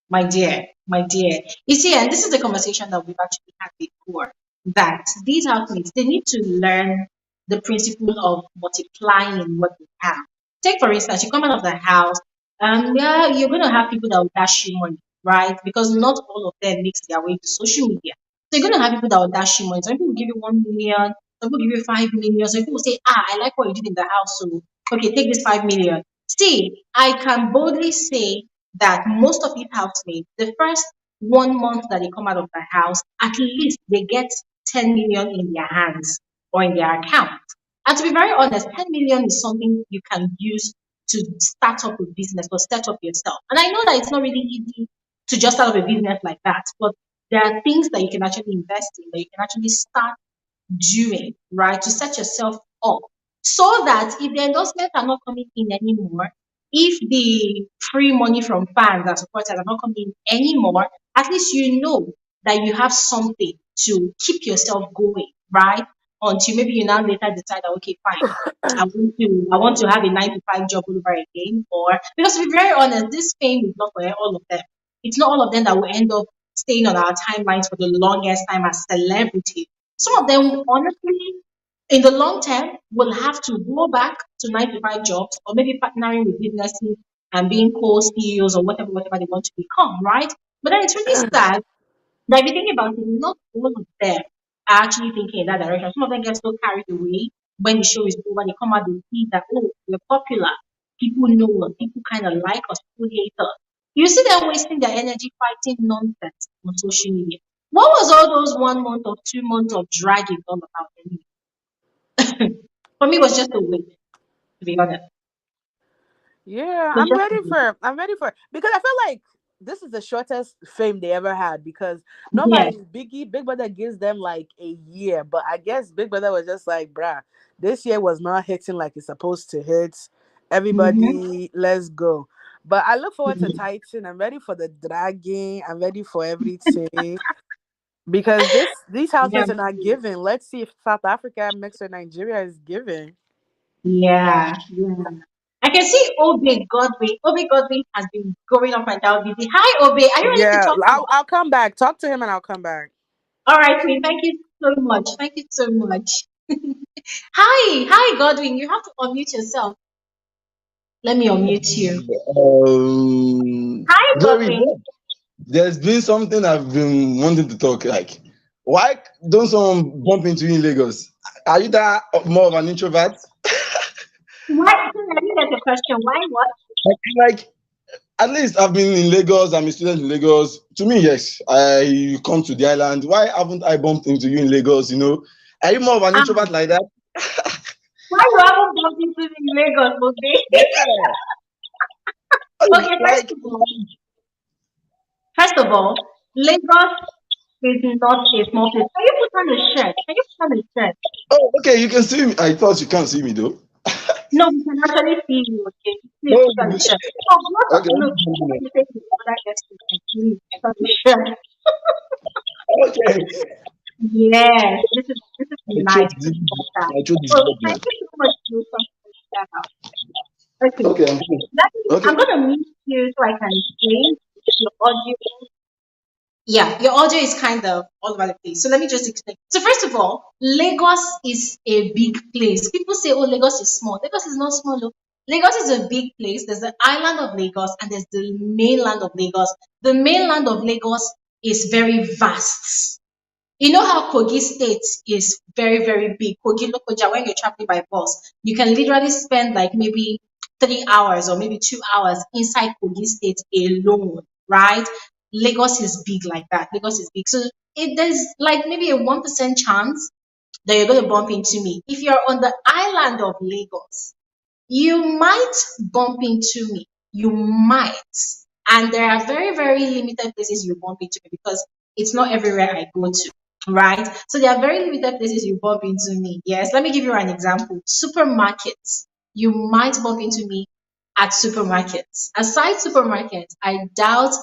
my dear, my dear. You see, and this is the conversation that we've actually had before, that these athletes, they need to learn the principle of multiplying what they have. Take, for instance, you come out of the house, and yeah, you're going to have people that will dash you money, right? Because not all of them makes their way to social media. So you're going to have people that will dash you money. Some people will give you 1 million, some people give you 5 million, some people will say, I like what you did in the house, so okay, take this 5 million. See, I can boldly say that most of these housemates, the first 1 month that they come out of the house, at least they get 10 million in their hands or in their account. And to be very honest, 10 million is something you can use to start up a business or set up yourself. And I know that it's not really easy to just start up a business like that, but there are things that you can actually invest in, that you can actually start doing, right, to set yourself up so that if the endorsements are not coming in anymore, if the free money from fans and supporters are not coming in anymore, at least you know that you have something to keep yourself going, right? Until maybe you now later decide that okay, fine. I want to have a 9 to 5 job all over again. Or because to be very honest, this fame is not for all of them. It's not all of them that will end up staying on our timelines for the longest time as celebrities. Some of them, honestly, in the long term, will have to go back to 9 to 5 jobs or maybe partnering with businesses and being co-CEOs or whatever they want to become, right? But then it's really sad that if you think about it, not all of them are actually thinking in that direction. Some of them get so carried away when the show is over, they come out and see that, oh, we're popular. People know us, people kind of like us, people hate us. You see them wasting their energy fighting nonsense on social media. What was all those 1 month or 2 months of dragging all about anyway? For me, it was just a wait, to be honest. Yeah, It was just a wait. I'm ready for because I feel like this is the shortest fame they ever had because Yes. normally Big Brother gives them like a year, but I guess Big Brother was just like, bruh, this year was not hitting like it's supposed to hit. Mm-hmm. Everybody, let's go. But I look forward to Titan. I'm ready for the dragging. I'm ready for everything because these Yeah. houses are not giving. Let's see if South Africa mixed with Nigeria is giving. Yeah. Yeah. I can see Obe Godwin. Obe Godwin has been going up and down busy. Hi, Obe. Are you ready to Yeah, talk to us? I'll come back. Talk to him and I'll come back. All right, Queen. Thank you so much. Thank you so much. Hi. Hi, Godwin. You have to unmute yourself. Let me unmute you. Hi, Glory, Godwin. there's been something I've been wanting to talk. Like, why don't someone bump into you in Lagos? Are you that more of an introvert? Why? I didn't get the question. Why what? Like, at least I've been in Lagos. I'm a student in Lagos. To me, yes, I come to the island. Why haven't I bumped into you in Lagos? Are you more of an introvert Ah, like that? why you haven't bumped into me in Lagos, Obe? Yeah. Okay, Like, first of all, Lagos is not a small place. Can you put on a shirt? Can you put on a shirt? oh, okay, you can see me. I thought you can't see me though. No, we can actually see you, okay? Please Oh, put on a shirt. Oh, okay. look, what you say to the other guests, you can please put on a shirt. Okay. Yes, this is I chose nice. this. This is better. I chose this Oh, job thank now. you so much for something like that. Okay, Okay, I'm good. Okay. I'm gonna mute you so I can explain your audio. Yeah, your audio is kind of all over the place. So let me just explain. So first of all, Lagos is a big place. People say, "Oh, Lagos is small." Lagos is not small. Look. Lagos is a big place. There's the island of Lagos and there's the mainland of Lagos. The mainland of Lagos is very vast. You know how Kogi State is very, very big. Kogi Lokoja, when you're traveling by bus, you can literally spend like maybe 3 hours or maybe 2 hours inside Kogi State alone, right? Lagos is big like that. Lagos is big. So there's like maybe a 1% chance that you're going to bump into me. If you're on the island of Lagos, you might bump into me. You might. And there are very, very limited places you bump into me because it's not everywhere I go to, right? So there are very limited places you bump into me. Yes, let me give you an example. Supermarkets. You might bump into me at supermarkets. Aside supermarkets, I doubt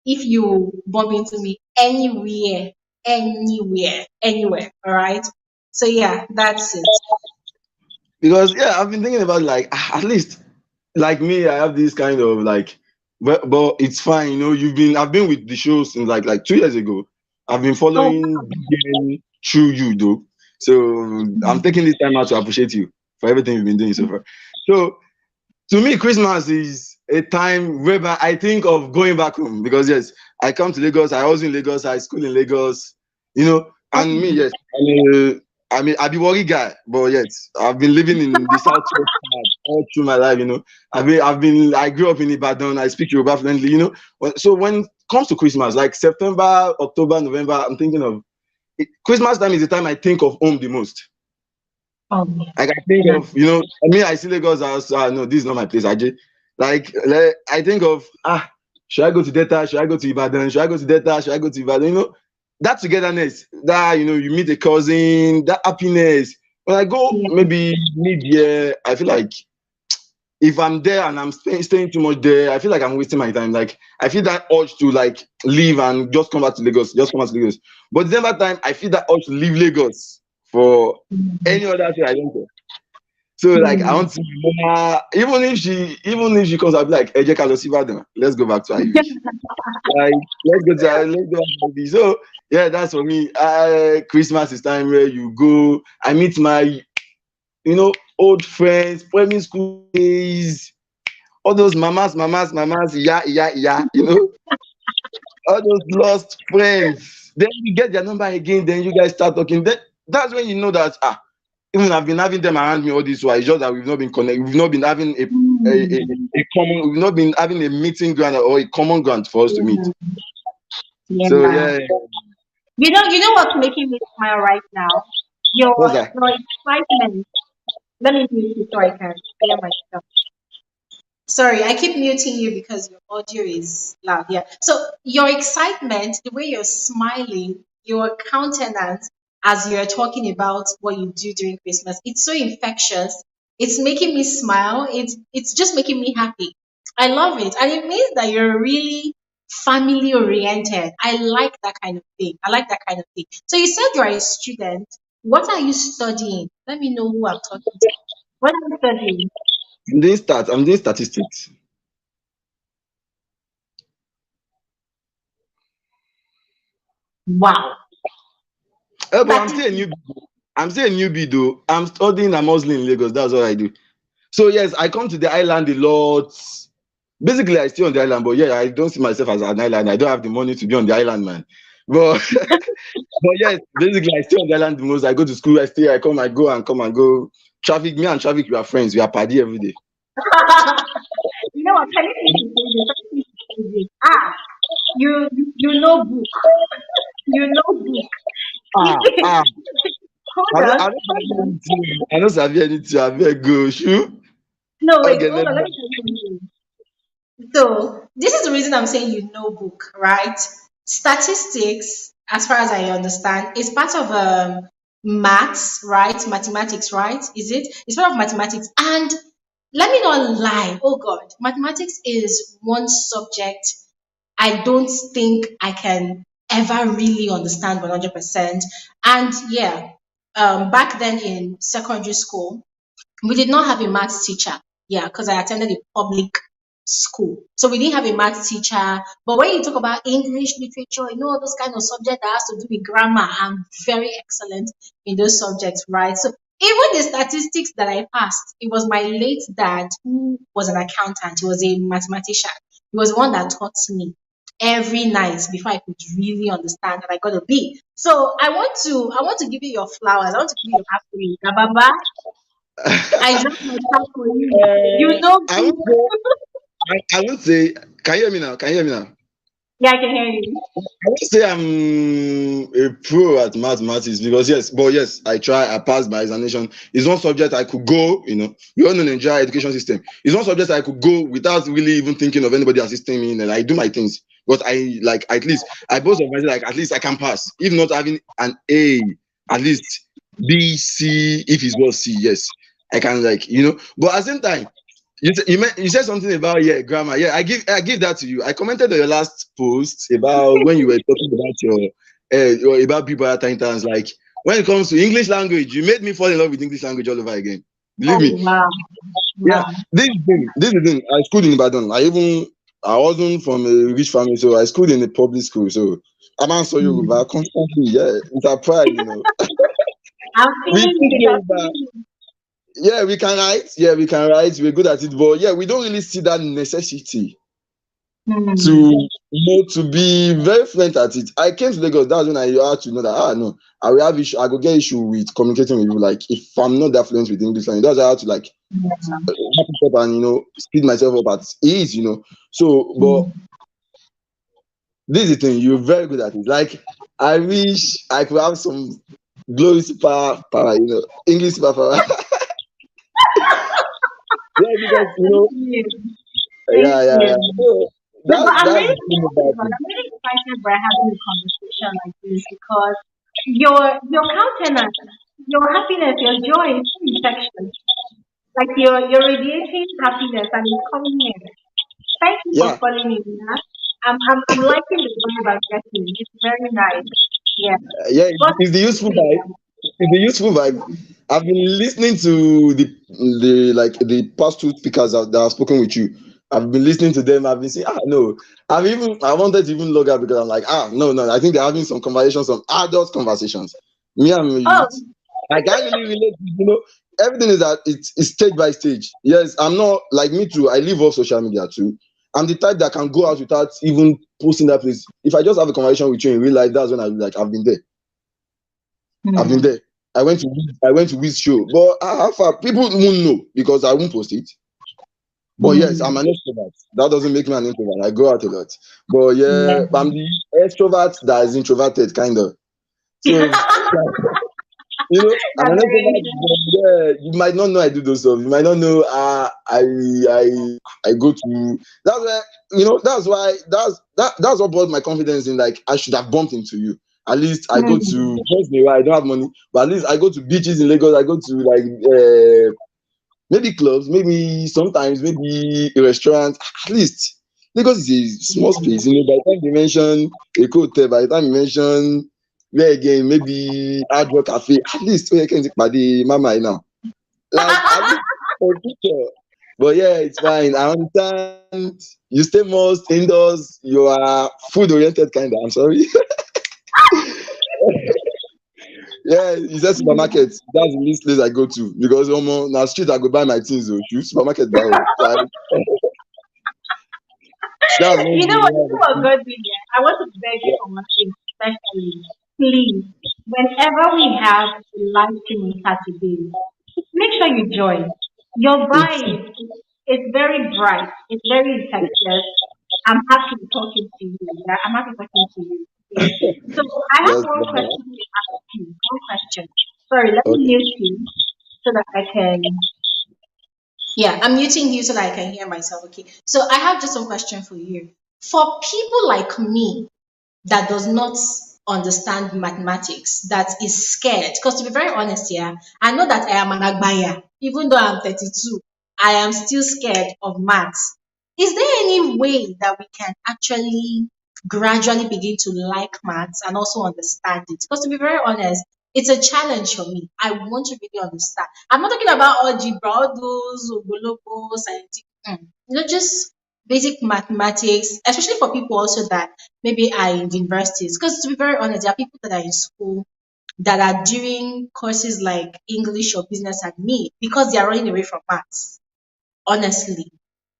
if you bump into me anywhere, anywhere. All right. So yeah, that's it. Because yeah, I've been thinking about like at least like me, I have this kind of like, but it's fine. I've been with the show since like 2 years ago. I've been Oh, following BGN through you though, so I'm taking this time out to appreciate you for everything you've been doing so far. So to me, Christmas is a time whereby I think of going back home because yes, I come to Lagos. I was in Lagos. I school in Lagos. And me, yes, I be worry guy, but yes, I've been living in the southwest part all through my life. I grew up in Ibadan. I speak Yoruba fluently. So when it comes to Christmas, like September, October, November, I'm thinking of Christmas time is the time I think of home the most. oh, Like I think yeah. of, I see Lagos as no, this is not my place. I think of should I go to Delta? Should I go to Ibadan? Should I go to Delta? Should I go to Ibadan? That togetherness, that you meet a cousin, that happiness. When I go Yeah. maybe mid-year, I feel like if I'm there and I'm staying too much there, I feel like I'm wasting my time. Like I feel that urge to like leave and just come back to Lagos, just come back to Lagos. But December time, I feel that urge to leave Lagos for any other thing I don't care. So like I Mm. want to see my mama, even if she comes, I'll be like, hey, let's go back to Irish. Like let's go to so yeah, that's for me. Christmas is time where you go. I meet my old friends, primary school days, all those mamas, yeah, all those lost friends. Then you get their number again, then you guys start talking. That's when you know that even I've been having them around me all this while. It's just that we've not been connected. We've not been having Mm. a common. We've not been having a meeting ground or a common ground for us to meet. Yeah. So Yeah. yeah, You know what's making me smile right now? Your what's that? your excitement. Let me mute you so I can hear myself. Sorry, I keep muting you because your audio is loud. Yeah. So your excitement, the way you're smiling, your countenance as you're talking about what you do during Christmas, it's so infectious. It's making me smile. It's just making me happy. I love it. And it means that you're really family oriented. I like that kind of thing. I like that kind of thing. So you said you're a student. What are you studying? Let me know who I'm talking to. What are you studying? I'm doing statistics. Wow. But I'm still a Statistics. newbie. I'm still a newbie though. I'm studying. I'm mostly in Lagos. That's what I do. So yes, I come to the island a lot. Basically, I stay on the island, but yeah, I don't see myself as an island. I don't have the money to be on the island, man. But but yes, basically, I stay on the island the most. I go to school, I stay, I come, I go, and come and go. Traffic, me and traffic, we are friends. We are party every day. You know what? Telling me to say this, telling me to say this. Ah, you know book. You know book. Ah, ah. Hold on, I don't hold sabi on. anything. I don't sabi anything. I beg go. Shoo. No, wait, Okay, hold let on. Let me. me tell you something. So this is the reason I'm saying you know book, right? Statistics, as far as I understand, is part of maths, right? Mathematics, right? Is it? It's part of mathematics. And let me not lie. Oh God, mathematics is one subject I don't think I can ever really understand 100%. And yeah, back then in secondary school, we did not have a maths teacher. Yeah, because I attended a public school. So we didn't have a maths teacher. But when you talk about English literature, all those kind of subjects that has to do with grammar, I'm very excellent in those subjects, right? So even the statistics that I passed, it was my late dad who was an accountant. He was a mathematician. He was the one that taught me every night before I could really understand that I got a B. So I want to give you your flowers. I want to give you your accolades. Baba, I dropped my cup for you. You know I me. won't say. I won't say. Can you hear me now? Can you hear me now? Yeah, I can hear you. I won't say I'm a pro at mathematics because yes, but yes, I try. I passed my examination. It's one subject I could go. We all know the Nigerian education system. It's one subject I could go without really even thinking of anybody assisting me, and I do my things. But I like at least I boast of myself. Like at least I can pass, if not having an A, at least B, C. If it's was C, yes, I can But at the same time. You said something about grammar. Yeah, I give that to you. I commented on your last post about when you were talking about about people at times. Like when it comes to English language, you made me fall in love with English language all over again. Believe Oh me. wow, Yeah, wow. this is the thing. I schooled in Ibadan. I wasn't from a rich family, so I schooled in a public school. So I'm answer Hmm. Yoruba constantly. Yeah, with our pride. I'm We feeling speak it. I'm Yoruba. feeling it. Yeah, we can write. Yeah, we can write. We're good at it, but yeah, we don't really see that necessity to Hmm. to be very fluent at it. I came to Lagos. That's when I had to know that no, I will have issue. I go get issue with communicating with you. Like if I'm not that fluent with English language, that's how I had to like Yeah. wrap it up and speed myself up at ease. So, but Hmm. this is the thing. You're very good at it. Like I wish I could have some glory super power. English super power. Yeah, because Thank you. Thank yeah, yeah, you. yeah. So No, but that's the thing about it. I'm really excited by having a conversation like this because your countenance, your happiness, your joy is so infectious. Like you're radiating happiness and it's coming in. Thank you for Yeah, calling in. Yeah? I'm liking the vibe I'm getting. It's very nice. Yeah. yeah. But It's the useful vibe. yeah. It's the useful vibe. I've been listening to the past two speakers that have spoken with you. I've been listening to them. I've been saying, no. I wanted to even log out because I'm like, no, no. I think they're having some conversations, some adult conversations. Me, I'm a Oh, youth. I can't really relate. Everything is that it's stage by stage. Yes, I'm not like me too. I live off social media too. I'm the type that can go out without even posting that place. If I just have a conversation with you in real life, that's when I like I've been there. I've been hmm. there. I went to Wiz show, but how far people won't know because I won't post it. But yes, I'm Hmm. an extrovert. That doesn't make me an introvert. I go out a lot. But yeah, Yeah. I'm the extrovert that is introverted, kind of. So I'm That's an very extrovert. interesting. But yeah, you might not know I do those stuff. You might not know. I go to. That's why that's what brought my confidence in. Like I should have bumped into you. At least I go Hmm. to once in a while. I don't have money, but at least I go to beaches in Lagos. I go to like maybe clubs, maybe sometimes maybe a restaurant. At least Lagos is a small space. By the time you mention a hotel, by the time you mention where again, maybe Hard Rock Cafe, at least where can the mama now. Like at least for picture. But yeah, it's fine. I understand. You stay most indoors. You are food oriented kind of. I'm sorry. Yeah, you said supermarket. That's the least place I go to because now street I go buy my things. Oh, shoot, supermarket that way. Like that's not You know what, the God did here? I want to beg you yeah. for one thing, especially, please, whenever we have a live stream on Saturday, make sure you join. Your It's vibe is very bright. It's very infectious. I'm happy talking to you. Yeah, I'm happy talking to you. Okay. So I have just one question to ask you. One question. Sorry, let me okay. mute you so that I can. Yeah, I'm muting you so that I can hear myself. Okay. So I have just one question for you. For people like me, that does not understand mathematics, that is scared. Because to be very honest, yeah, I know that I am an agbaya. Even though I'm 32, I am still scared of maths. Is there any way that we can actually gradually begin to like maths and also understand it? Because to be very honest, it's a challenge for me. I want to really understand. I'm not talking about algebra, all those ogologo, scientific, just basic mathematics, especially for people also that maybe are in universities. Because to be very honest, there are people that are in school that are doing courses like English or business and me because they are running away from maths. Honestly,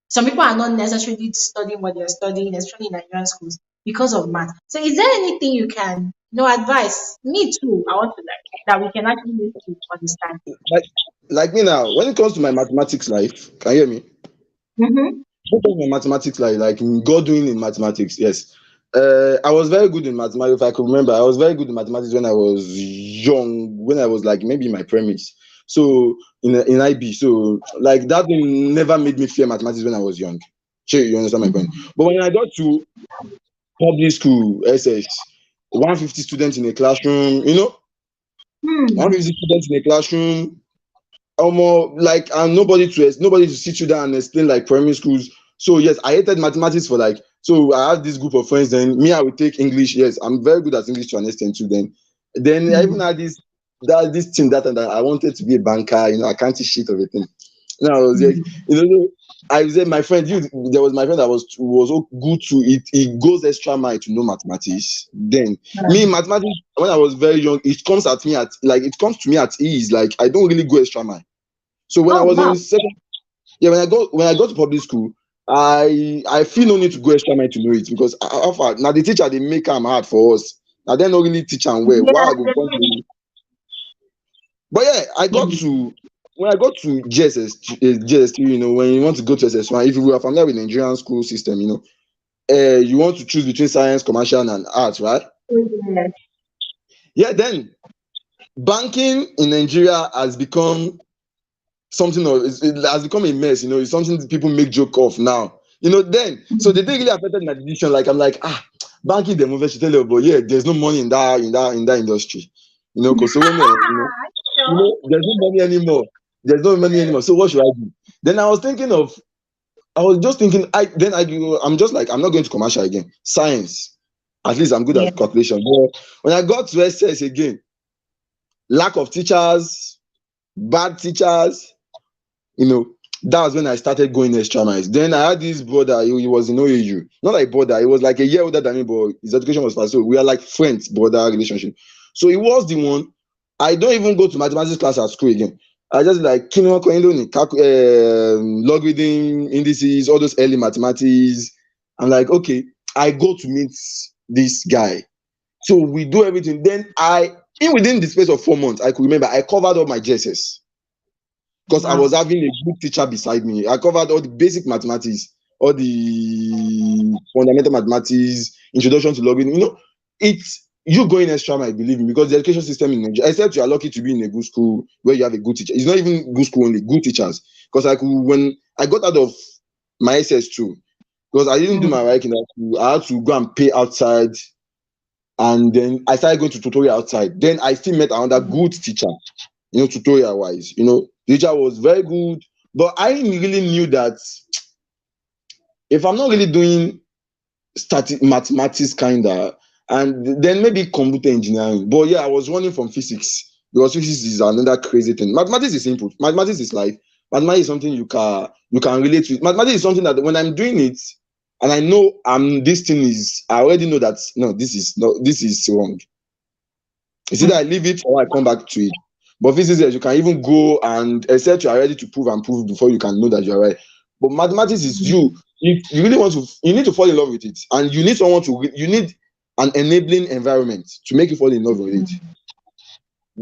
some people are not necessarily studying what they're studying, especially in Nigerian schools, because of math. So, is there anything you can, advise me too? I want to like that we can actually use to understand. Like like me now, when it comes to my mathematics life, can you hear me? Mm-hmm. When it comes to my mathematics life, like God doing in mathematics, yes. I was very good in mathematics. If I could remember, I was very good in mathematics when I was young, when I was like maybe in my premise. So in IB, so like that thing never made me fear mathematics when I was young. Sure, you understand my point. But when I got to public school, SS, 150 students in a classroom, 150 students in a classroom, almost like and nobody to sit you down and explain like primary schools. So yes, I hated mathematics for like. So I had this group of friends. Then me, I would take English. Yes, I'm very good at English to an extent too. Then I even Mm. had this thing that and that I wanted to be a banker. I can't see shit of a thing. And I was like, Mm. I said my friend, there was my friend that was so good to it. He goes extra mile to know mathematics. Then me mathematics when I was very young, it comes to me at ease. Like I don't really go extra mile. So when I Oh was wow. in second, yeah, when I go to public school, I feel no need to go extra mile to know it because now the teacher they make them hard for us. Now they not really teach and well. Why Yeah. I go come to But yeah, when I got to GSS3, when you want to go to SS1, if you are familiar with Nigerian school system, you want to choose between science, commercial, and arts, right? Yes. Yeah, then banking in Nigeria has become it has become a mess, it's something that people make joke of now. Then so they didn't really affected my decision. Like I'm like, banking the movie should tell you, but yeah, there's no money in that industry. Because so when Sure. there's no money anymore. There's no money anymore. So what should I do? Then I was just thinking, I'm just like, I'm not going to commercial again. Science. At least I'm good Yeah. at calculation. But when I got to SS again, lack of teachers, bad teachers, you know, that was when I started going extra miles. Then I had this brother, he was in OAU. Not like brother, he was like a year older than me, but his education was fast. So we are like friends, brother relationship. So he was the one. I don't even go to mathematics class at school again. I just like logarithm, indices, all those early mathematics. I'm like, okay, I go to meet this guy. So we do everything. Then within the space of 4 months, I could remember I covered all my GSS because I was Wow. having a good teacher beside me. I covered all the basic mathematics, all the fundamental mathematics, introduction to logarithm. It's you going extra mile, believe me, because the education system in Nigeria, except you are lucky to be in a good school where you have a good teacher. It's not even good school only, good teachers. Because when I got out of my SS2, because I didn't do Mm. my work in that school, I had to go and pay outside, and then I started going to tutorial outside. Then I still met another good teacher, tutorial wise. The teacher was very good, but I really knew that if I'm not really doing static mathematics kinda, and then maybe computer engineering. But yeah, I was running from physics because physics is another crazy thing. Mathematics is simple. Mathematics is life. Mathematics is something you can relate to. Mathematics is something that when I'm doing it and I know I already know that no, this is wrong. It's either I leave it or I come back to it. But physics, yes, you can even go and except you are ready to prove before you can know that you are right. But mathematics is you. If you really want to, you need to fall in love with it, and you need an enabling environment to make you fall in love with it.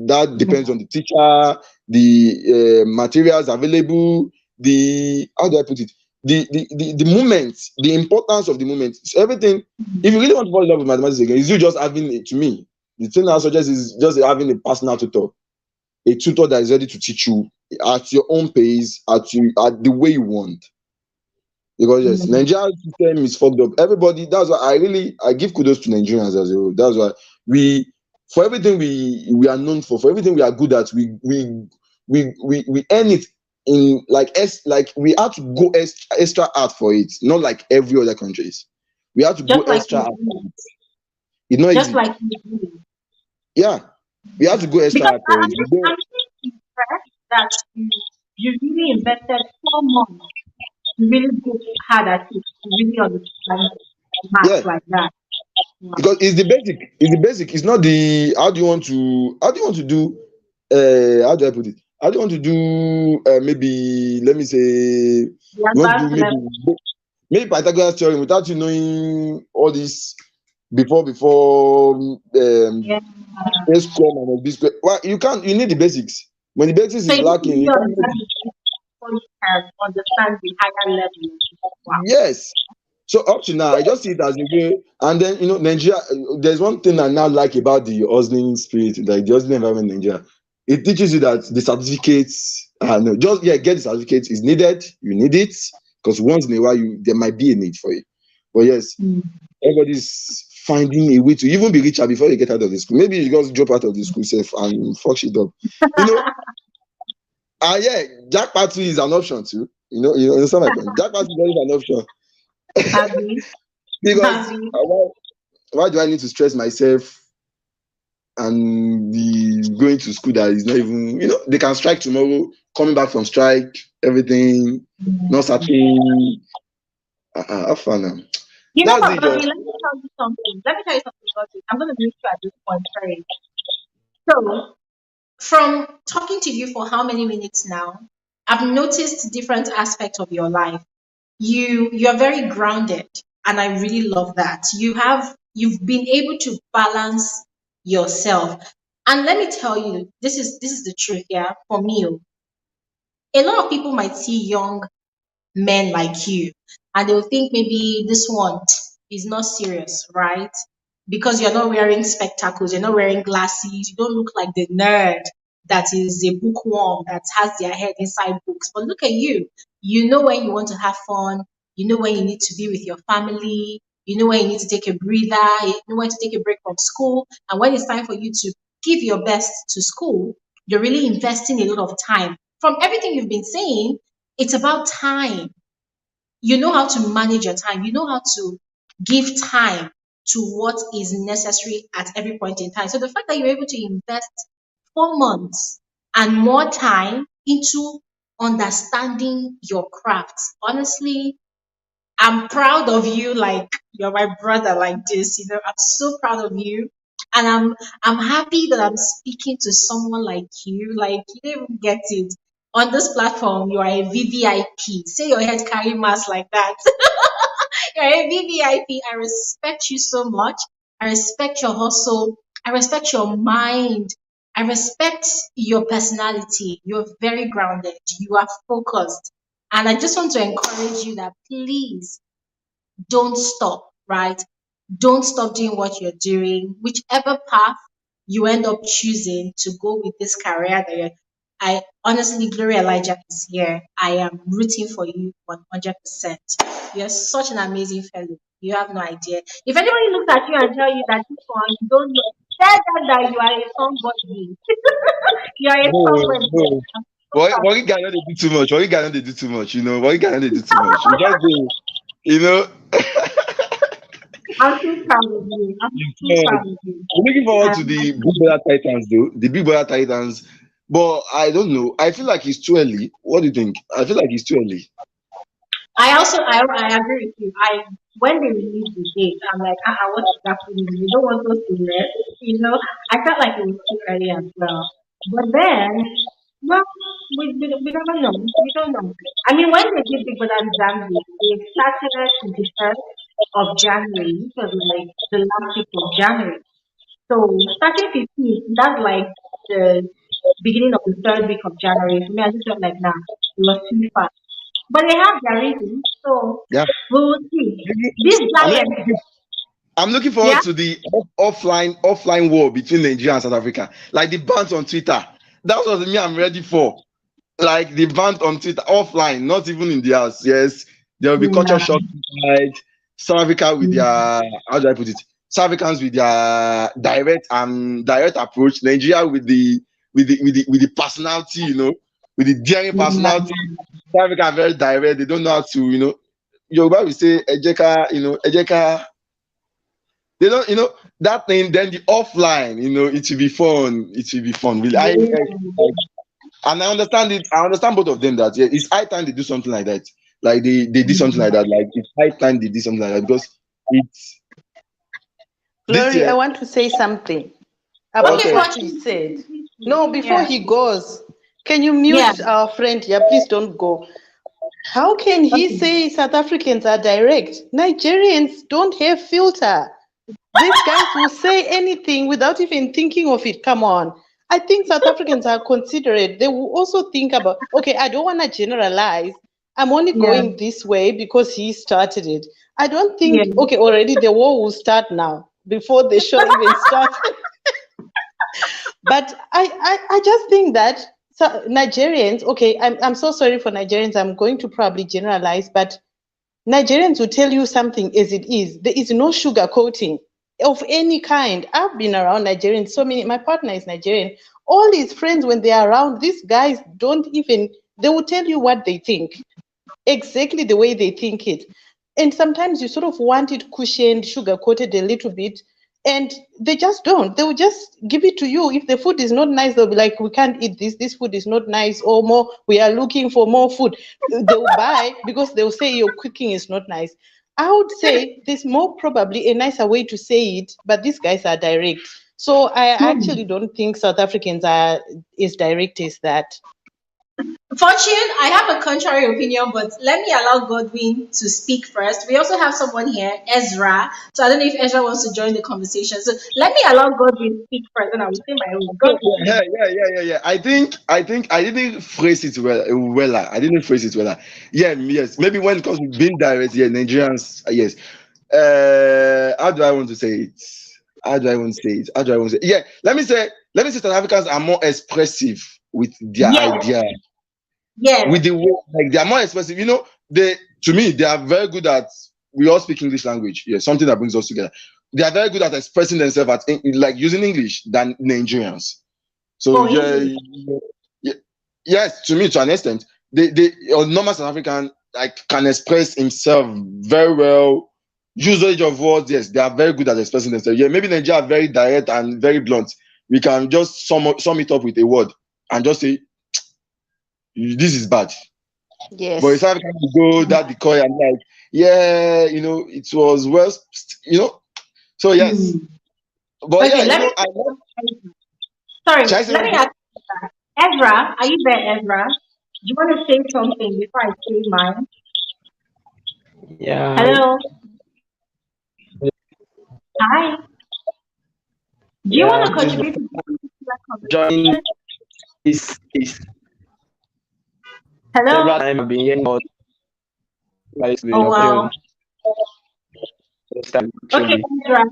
That depends on the teacher, the materials available, the how do I put it? The moment, the importance of the moment. So everything. If you really want to fall in love with mathematics again, is you just having it. To me, the thing I suggest is just having a personal tutor, a tutor that is ready to teach you at your own pace, at the way you want. Because yes, Mm. Nigerian system is fucked up. Everybody, that's why I give kudos to Nigerians as well. That's why we for everything we are known for everything we are good at, we earn it in like we have to go extra hard for it, not like every other countries. We have to go Just like extra hard for you, it. It's not just easy. like you. Yeah, we have to go extra Because hard for it. I'm just impressed that you really invested 4 months to really go hard at it, to really understand Yeah, maths like that. Wow. because it's the basic. It's the basic. It's not the how do you want to do how do I put it? How do you want to do maybe let me say you The want to do advanced level. maybe Pythagoras theorem without you knowing all this before Yeah. a square minus b square. Well, you need the basics. When the basics So is you need to lacking, really you can't. understand the basics before you can understand the higher level. Wow. Yes. So up to now, I just see it as a way. And then Nigeria. There's one thing I now like about the hustling spirit, like the hustling environment in Nigeria. It teaches you that the certificates, no, just get the certificate is needed. You need it because once in a while there might be a need for it. But yes, Mm. everybody's finding a way to even be richer before you get out of the school. Maybe you just drop out of the school safe and fuck shit up. You know, yeah, jackpot is an option too. You understand my point. Jackpot is not even an option Abby, because Abby. why do I need to stress myself and be going to school that is not even, they can strike tomorrow, coming back from strike, everything, not certain. Have fun now. You know That's what, it. Just. Bobby? Let me tell you something. Let me tell you something, Bobby. I'm going to meet you at this point. Sorry. So, from talking to you for how many minutes now, I've noticed different aspects of your life. You're very grounded, and I really love that. You've been able to balance yourself. And let me tell you, this is the truth, yeah, for me. A lot of people might see young men like you and they'll think maybe this one is not serious, right? Because you're not wearing spectacles, you're not wearing glasses, you don't look like the nerd that is a bookworm that has their head inside books. But look at you. You know when you want to have fun, you know when you need to be with your family, you know when you need to take a breather, you know when to take a break from school, and when it's time for you to give your best to school, you're really investing a lot of time. From everything you've been saying, it's about time. You know how to manage your time. You know how to give time to what is necessary at every point in time. So the fact that you're able to invest 4 months and more time into understanding your craft, honestly, I'm proud of you. Like you're my brother, like this. I'm so proud of you, and I'm happy that I'm speaking to someone like you. Like you don't even get it. On this platform, you are a VVIP. Say your head carry mass like that. You're a VVIP. I respect you so much. I respect your hustle. I respect your mind. I respect your personality. You're very grounded. You are focused. And I just want to encourage you that please don't stop, right? Don't stop doing what you're doing. Whichever path you end up choosing to go with this career that I honestly, Gloria Elijah is here. I am rooting for you 100%. You're such an amazing fellow. You have no idea. If anybody looks at you and tell you that this one, you don't know, tell them that you are a somebody. You are a No, somebody. no. I'm so proud What of you guys do too much? What you guys do too much? What you guys do too much? You just do, you know. you. I'm so proud of you. I'm so Yeah. proud of you. I'm looking forward to Um, the Big Brother Titans, though. The Big Brother Titans. But I don't know. I feel like it's too early. What do you think? I feel like it's too early. I agree with you. I when they released the date, I'm like, what is happening? You don't want us to rest, I felt like it was too early as well. But then, well, we never know. We don't know. I mean, when they did Big Brother Zambia, they started to the first of January, which was like the last week of January. So starting 15th, that's like the beginning of the third week of January. For me, I just felt like, nah, it was too fast. But they have their reasons, so Yeah. we will see. These I'm giants, looking, I'm looking yeah, forward to the offline war between Nigeria and South Africa. Like the bans on Twitter. That was me I'm ready for. Like the ban on Twitter offline, not even in the house. Yes, there will be culture yeah, shock inside. South Africa with their, mm, how do I put it? South Africans with their direct approach. Nigeria with the personality, with the daring yeah, personality. South Africa are very direct. They don't know how to, Yoruba will say ejeka, ejeka. They don't, that thing. Then the offline, it will be fun. It will be fun. Really, yeah, and I understand it. I understand both of them that yeah, it's high time they do something like that. Like they did something like mm, that. Like it's high time they did something like that because it's this Glory, I year. want to say something about Okay, Okay. what coach. you said. No, before Yeah, he goes, can you yeah, mute our friend here? Please don't go. How can he okay, say South Africans are direct? Nigerians don't have filter. These guys will say anything without even thinking of it. Come on. I think South Africans are considerate. They will also think about, okay, I don't want to generalize. I'm only yeah, going this way because he started it. I don't yeah, think, okay, already the war will start now before the show even starts. But I just think that Nigerians, okay, I'm so sorry for Nigerians. I'm going to probably generalize, but Nigerians will tell you something as it is. There is no sugarcoating of any kind. I've been around Nigerians, so many, my partner is Nigerian. All his friends, when they are around, these guys don't even, they will tell you what they think. exactly the way they think it. And sometimes you sort of want it cushioned, sugar coated a little bit, and they just don't. They will just give it to you. If the food is not nice, they'll be like, we can't eat this. This food is not nice, or more. We are looking for more food. They'll buy because they'll say your cooking is not nice. I would say there's more probably a nicer way to say it, but these guys are direct. So I actually don't think South Africans are as direct as that. Fortune, I have a contrary opinion, but let me allow Godwin to speak first. We also have someone here, Ezra. So I don't know if Ezra wants to join the conversation. So let me allow Godwin to speak first, and I will say my own. Godwin. Yeah. I think I didn't phrase it well. I didn't phrase it well. Yeah, yes. Maybe when it comes to being direct, yeah, Nigerians, yes. How do I want to say it? How do I want to say it? How do I want to say it? Yeah, let me say South Africans are more expressive with their Yes, idea, with yes. the way, like they are more expressive. They, to me, they are very good at, we all speak English language. Yeah, something that brings us together. They are very good at expressing themselves like using English than Nigerians. So Oh, yeah, easy. yeah, yes, to me, to an extent, a normal South African like can express himself very well. Usage of words, yes, they are very good at expressing themselves. Yeah, maybe Nigeria are very direct and very blunt. We can just sum it up with a word and just say this is bad. But in Yes. South Africa, you go that decoy and like, yeah, it was well, you know. So yes, Hmm. but yeah, Okay, let me. I love. Sorry, Should I say let that me again? ask Ezra. Are you there, Ezra? Do you want to say something before I say mine? Yeah, Hello. Hi. Do you want yeah, to this is contribute to that joining conversation? this several Hello. times I've been hearing about guys with Oh your wow. question this time Okay, actually. Ezra.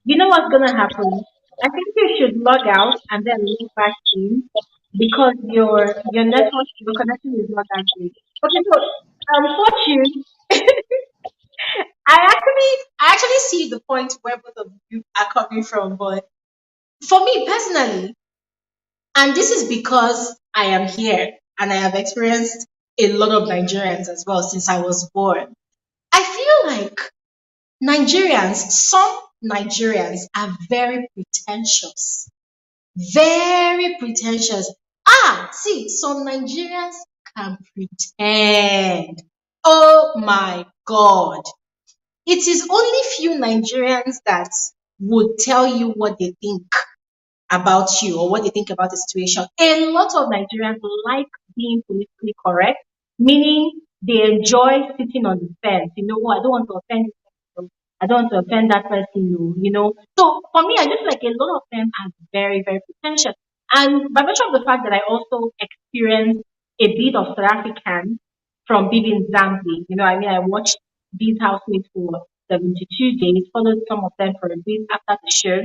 You know what's gonna happen? I think you should log out and then log back in because your network, your connection is not that great. Okay, so Fortune, I actually see the point where both of you are coming from, but for me personally, and this is because I am here and I have experienced a lot of Nigerians as well since I was born. I feel like some Nigerians are very pretentious. Very pretentious. See, some Nigerians can pretend. Oh my God. It is only few Nigerians that would tell you what they think about you or what they think about the situation. A lot of Nigerians like being politically correct, meaning they enjoy sitting on the fence. Oh, I don't want to offend this person. I don't want to offend that person. So for me, I just like a lot of them are very, very pretentious. And by virtue of the fact that I also experienced a bit of South African from Bibi Zambi, I watched these housemates for 72 days, followed some of them for a bit after the show.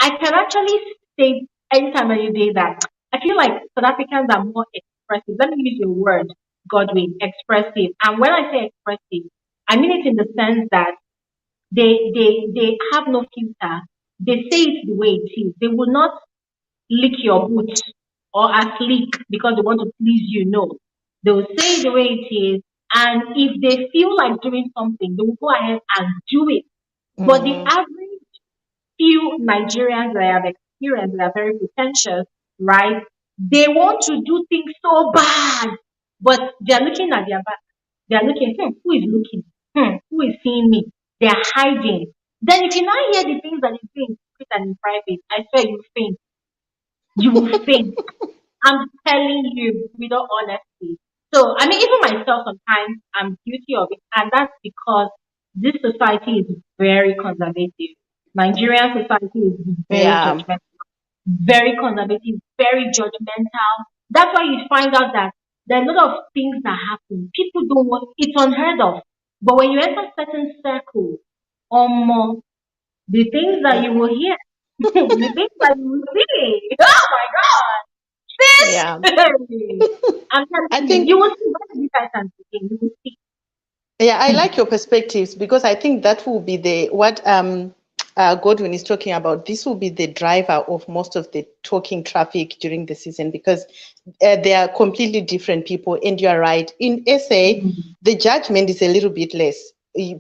I can actually say anytime, any day that I feel like South Africans are more expressive. Let me use your word, Godwin, expressive. And when I say expressive, I mean it in the sense that they have no filter. They say it the way it is. They will not lick your boots or ask leak because they want to please you. No. They will say it the way it is. And if they feel like doing something, they will go ahead and do it. But the Mm-hmm. average few Nigerians that I have experienced that are very pretentious, right? They want to do things so bad, but they're looking at their back. They're looking, who is looking? Who is seeing me? They're hiding. Then if you now hear the things that you do in secret and in private, I swear you faint. You will faint. I'm telling you with all honesty. So, even myself, sometimes I'm guilty of it, and that's because this society is very conservative. Nigerian society is Yeah. very conservative, very judgmental. That's why you find out that there are a lot of things that happen. People don't want it's unheard of. But when you enter certain circles, more the things that you will hear, the things that you will see. Oh my God! This, Yeah. I'm telling I you, you think, will see when you guys are speaking, you will see. yeah, I like your perspectives because I think that will be the what Godwin is talking about, this will be the driver of most of the talking traffic during the season, because they are completely different people. And you are right. In SA, the judgment is a little bit less.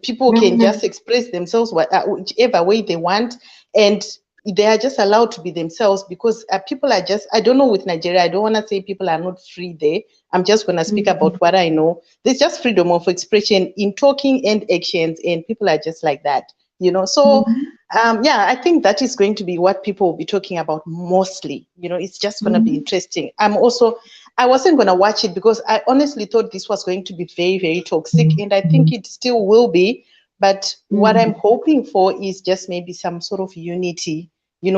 People can just express themselves whichever way they want, and they are just allowed to be themselves, because people are just, I don't know with Nigeria, I don't want to say people are not free there. I'm just going to speak about what I know. There's just freedom of expression in talking and actions, and people are just like that, So, yeah, I think that is going to be what people will be talking about mostly. It's just going to be interesting. I wasn't going to watch it because I honestly thought this was going to be very, very toxic, and I think it still will be. But what I'm hoping for is just maybe some sort of unity,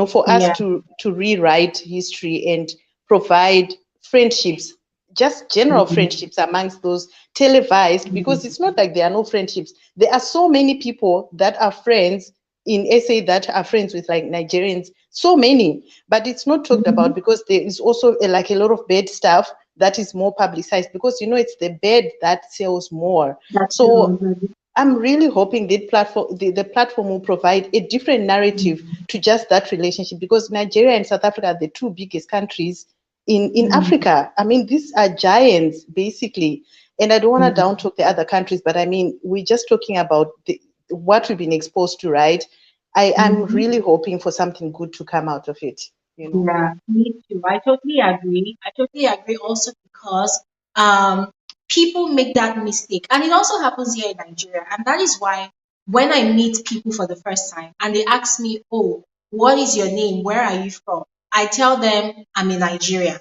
for us Yeah. to rewrite history and provide friendships, just general friendships amongst those televised, because it's not like there are no friendships. There are so many people that are friends in SA that are friends with like Nigerians, so many, but it's not talked about because there is also like a lot of bad stuff that is more publicized, because it's the bad that sells more. That's So true. I'm really hoping that the platform will provide a different narrative to just that relationship, because Nigeria and South Africa are the two biggest countries in Africa. I mean, these are giants, basically. And I don't want to down talk the other countries, but I mean, we're just talking about what we've been exposed to, right? I'm really hoping for something good to come out of it. Yeah, me too. I totally agree. I totally agree also because um people make that mistake. And it also happens here in Nigeria. And that is why when I meet people for the first time and they ask me, "Oh, what is your name? Where are you from?" I tell them I'm in Nigeria.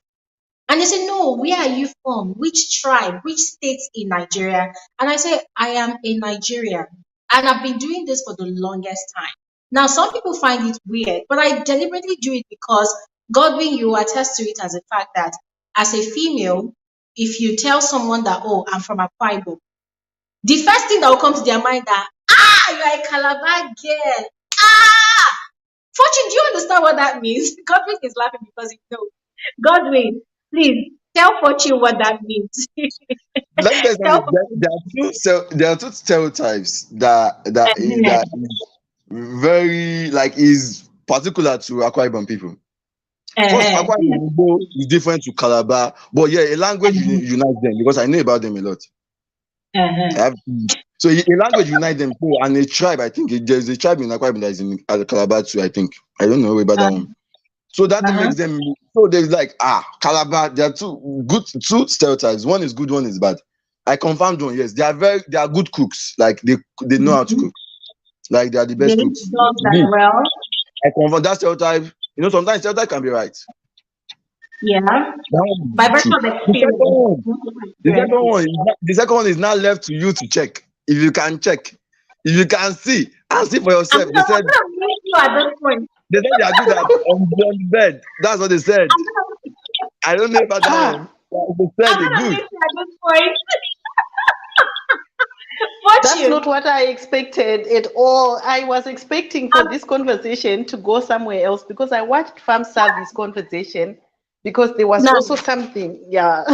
And they say, "No, where are you from? Which tribe? Which state in Nigeria?" And I say, "I am a Nigerian. And I've been doing this for the longest time." Now, some people find it weird, but I deliberately do it because Godwin, you attest to it as a fact that as a female, if you tell someone that, "Oh, I'm from Akwa Ibom," the first thing that will come to their mind that, "You are a Calabar girl. Ah, Fortune, do you understand what that means?" Godwin is laughing because he knows. Godwin, please tell Fortune what that means. Let me tell you Tell something. Fortune. There are two stereotypes that Uh-huh, is very like is particular to Akwa Ibom people. First, uh-huh, Akwa Ibom is different to Calabar, but yeah, a language unites them because I know about them a lot. I uh-huh, have, so a language unites them too, and a tribe. I think there's a tribe in Akwa Ibom that is in Calabar too. I think I don't know about that one. So that thing uh-huh. makes them so there's like Calabar. There are two stereotypes. One is good, one is bad. I confirmed one. Yes, they are good cooks. Like they know how to Mhm. cook. Like they are the They best eat cooks. dogs To as me, well. I confirm that stereotype. Sometimes stereotype can be right. Yeah. That one By is virtue true. of experience. Most of experiences. The second one is left to you to check. If you can check, if you can see and see for yourself. I'm gonna meet you at this point. They said they are good at on the bed. That's what they said. I'm gonna I don't know about that Ah, one. They said I'm they're gonna good. meet you at this point. that's not Fortune. what I expected at all. I was expecting for I'm this conversation to go somewhere else, because I watched farm service conversation, because there was now. also something, yeah.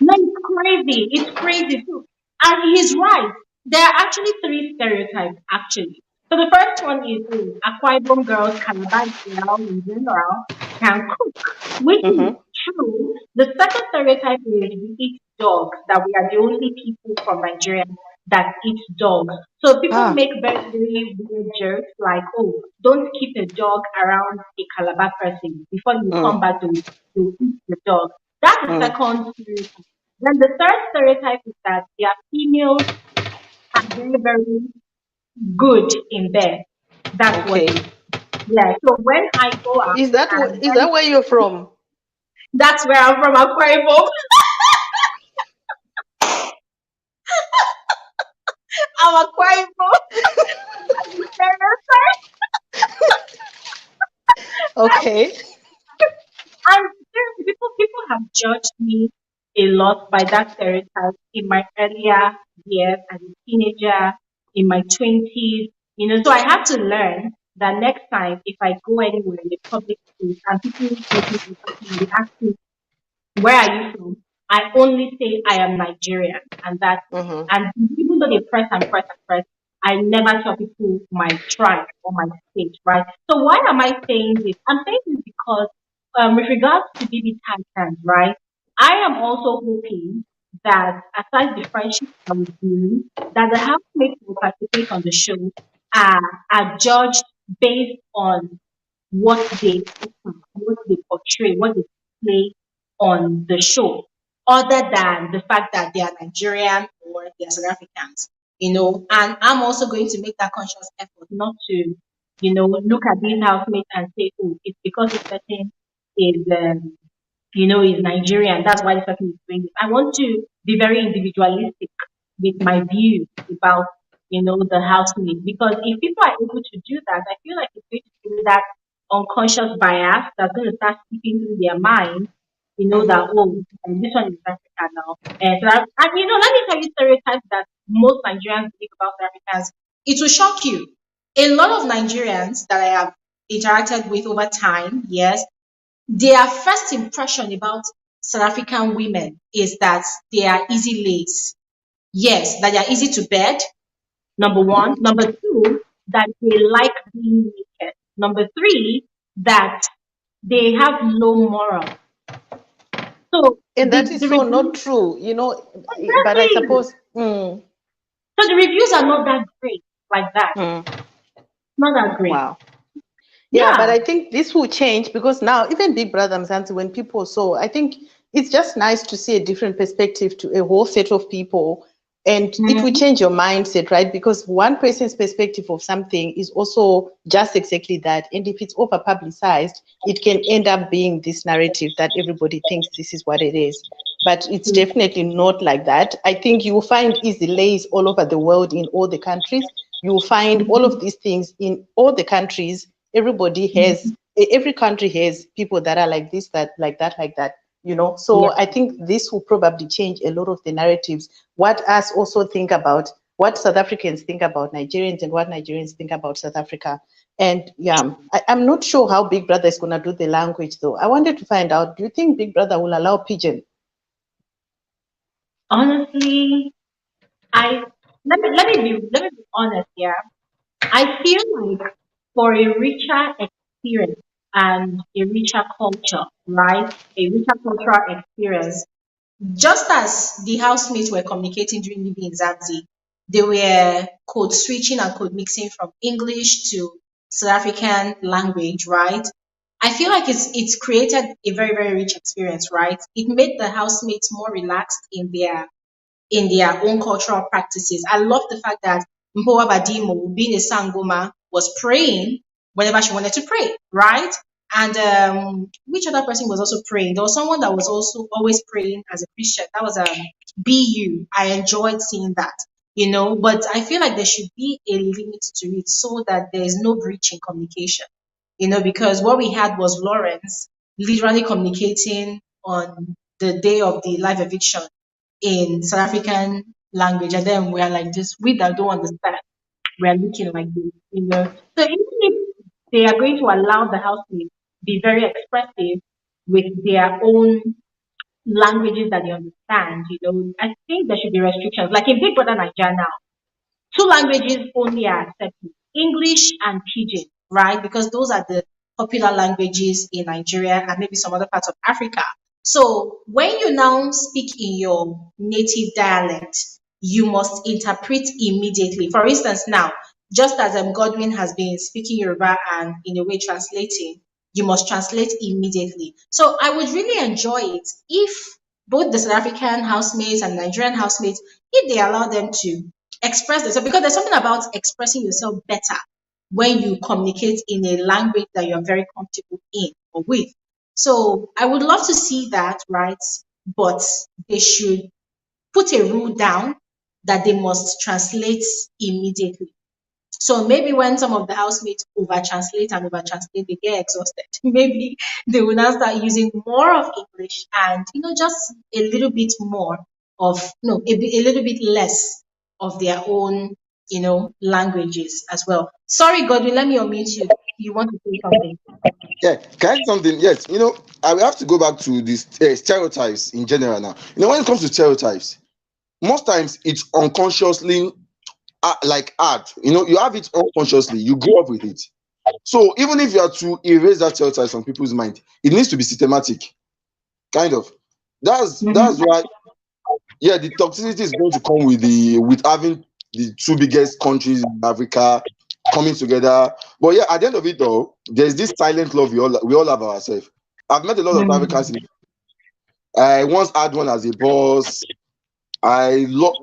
No, it's crazy. It's crazy too. And he's right. There are actually three stereotypes, actually. So the first one is, oh, Akwa Ibom girls, Calabar girls in general can cook, which is Mm-hmm. true. The second stereotype is we eat dogs, that we are the only people from Nigeria that eat dogs. So people Ah, make very, very weird jokes like, "Oh, don't keep a dog around a Calabar person before you come mm, back to eat the dog." That's the mm. second stereotype. Then the third stereotype is that their females are very, very good in bed. That's what Okay. they, yeah. So when I go out and Is when that where you're from? that's where I'm from, Akwa Ibom. I'm Akwa Ibom. Okay. And seriously, people have judged me a lot by that stereotype in my earlier years as a teenager, in my 20s. So I had to learn that next time if I go anywhere in a public place and people take me to something and they ask me, "Where are you from?" I only say I am Nigerian, and that's it. Mm-hmm. And even though they press and press and press, I never tell people my tribe or my state, right? So why am I saying this? I'm saying this because with regards to BB Titans, right? I am also hoping that aside the friendship that we do, that the housemates who participate on the show are judged based on what they offer, what they portray, what they play on the show, other than the fact that they are Nigerian or they are South Africans, And I'm also going to make that conscious effort not to, look at these housemates and say, oh, it's because this person is is Nigerian. That's why the person is doing it. I want to be very individualistic with my views about, the housemate. Because if people are able to do that, I feel like it's going to create that unconscious bias that's going to start seeping through their mind, Mm-hmm. that, oh, this one is Africa now. Let me tell you stereotypes that most Nigerians believe about South Africans. It will shock you. A lot of Nigerians that I have interacted with over time, yes, their first impression about South African women is that they are easy lays. Yes, that they are easy to bed, number one. Number two, that they like being naked. Number three, that they have low moral. So And that the is so not reviews, true, but I exactly. suppose, So the reviews are not that great like that. mm, Not that great. wow. Yeah, but Yeah. I think this will change because now even Big Brother Mzansi, when people saw, I think it's just nice to see a different perspective to a whole set of people, and it will Mhm. change your mindset, right? Because one person's perspective of something is also just exactly that. And if it's over publicized, it can end up being this narrative that everybody thinks this is what it is. But it's definitely not like that. I think you will find easy lays all over the world in all the countries. You will find all of these things in all the countries. Every country has people that are like this, that like that, like that, Yeah. so I think this will probably change a lot of the narratives, what us also think about, what South Africans think about Nigerians, and what Nigerians think about South Africa. And yeah, I'm not sure how Big Brother is going to do the language, though. I wanted to find out, do you think Big Brother will allow pidgin? Honestly, I let me be honest here. I feel like for a richer experience and a richer culture, right? A richer cultural experience, just as the housemates were communicating during Libby and Zabzi, they were code switching and code mixing from English to South African language, right? I feel like it's created a very, very rich experience, right? It made the housemates more relaxed in their own cultural practices. I love the fact that Mpoa Badimo, being a Sangoma, was praying whenever she wanted to pray, right? And which other person was also praying? There was someone that was also always praying as a Christian. That was BU. I enjoyed seeing that, but I feel like there should be a limit to it so that there is no breach in communication, because what we had was Lawrence literally communicating on the day of the live eviction in South African language, and then we're like this. We that don't understand, we're looking like this. So even if they are going to allow the housemates be very expressive with their own languages that they understand, I think there should be restrictions. Like in Big Brother Nigeria now, two languages only are accepted, English and Pidgin, right? Because those are the popular languages in Nigeria and maybe some other parts of Africa. So when you now speak in your native dialect, you must interpret immediately. For instance, now, just as Godwin has been speaking Yoruba and in a way translating, you must translate immediately. So I would really enjoy it if both the South African housemates and Nigerian housemates, if they allow them to express themselves, because there's something about expressing yourself better when you communicate in a language that you're very comfortable in or with. So I would love to see that, right? But they should put a rule down that they must translate immediately. So maybe when some of the housemates over translate and over translate, they get exhausted. Maybe they will now start using more of English and just a little bit more of no, a little bit less of their own languages as well. Sorry, Godwin, let me unmute you. You want to say something? Yeah, can I say something? Yes, I will have to go back to these stereotypes in general now. When it comes to stereotypes, most times it's unconsciously like art. You have it unconsciously. You grow up with it. So even if you are to erase that stereotype from people's mind, it needs to be systematic, kind of. That's Mhm. why, yeah, the toxicity is going to come with having the two biggest countries in Africa coming together. But yeah, at the end of it all, there's this silent love we all have ourselves. I've met a lot of Africans. Mhm. I once had one as a boss.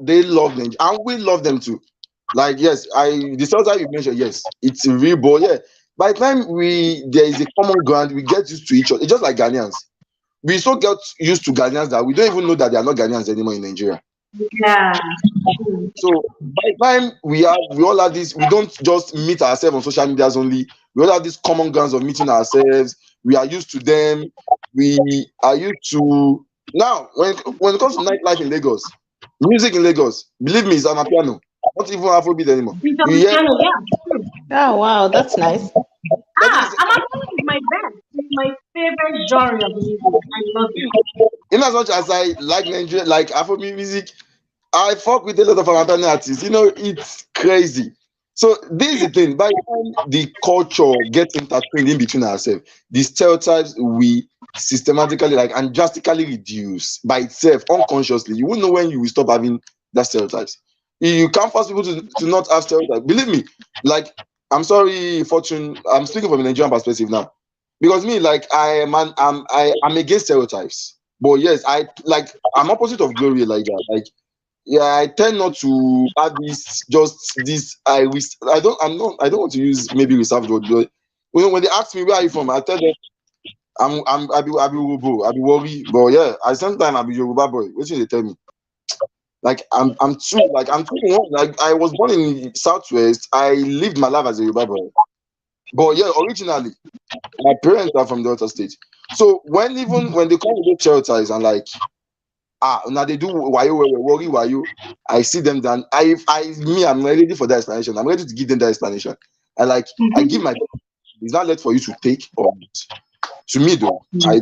They love them and we love them too. Like, yes, the stereotype you mentioned, yes, it's a real, but yeah, by the time there is a common ground, we get used to each other. It's just like Ghanaians. We so get used to Ghanaians that we don't even know that they are not Ghanaians anymore in Nigeria. Yeah. True. So by the time we all have this, we don't just meet ourselves on social medias only. We all have these common grounds of meeting ourselves. We are used to them. We are used to now when it comes to nightlife in Lagos, music in Lagos, believe me, it's amapiano, not even Afrobeat anymore. It's You on hear piano, yeah. True. Oh, wow, that's nice. that is I'm is my best. It's my favorite genre of music. I love it. in as much as I like Nigeria, like Afrobeat music, I fuck with a lot of American artists. It's crazy. So this is the thing. By the time the culture gets intertwined in between ourselves, the stereotypes we systematically like and drastically reduce by itself unconsciously. You won't know when you will stop having that stereotypes. You can't force people to not have stereotypes. Believe me, like I'm sorry, Fortune. I'm speaking from a Nigerian perspective now. Because me, like I'm against stereotypes. But yes, I'm opposite of Glory like that. Like yeah, I tend not to have this I don't want to use maybe reserved word, but when they ask me where are you from, I tell them I be Wobo, I be worry, but yeah, at the same time I be Yoruba boy. What should they tell me? Like I'm too like I was born in Southwest. I lived my life as a Yoruba boy. But yeah, originally my parents are from the other state. So even when they come with those stereotypes and like now they do worry wayo, I see them down. I'm ready for that explanation. I'm ready to give them that explanation. I give my it's not left for you to take or not. To me though, I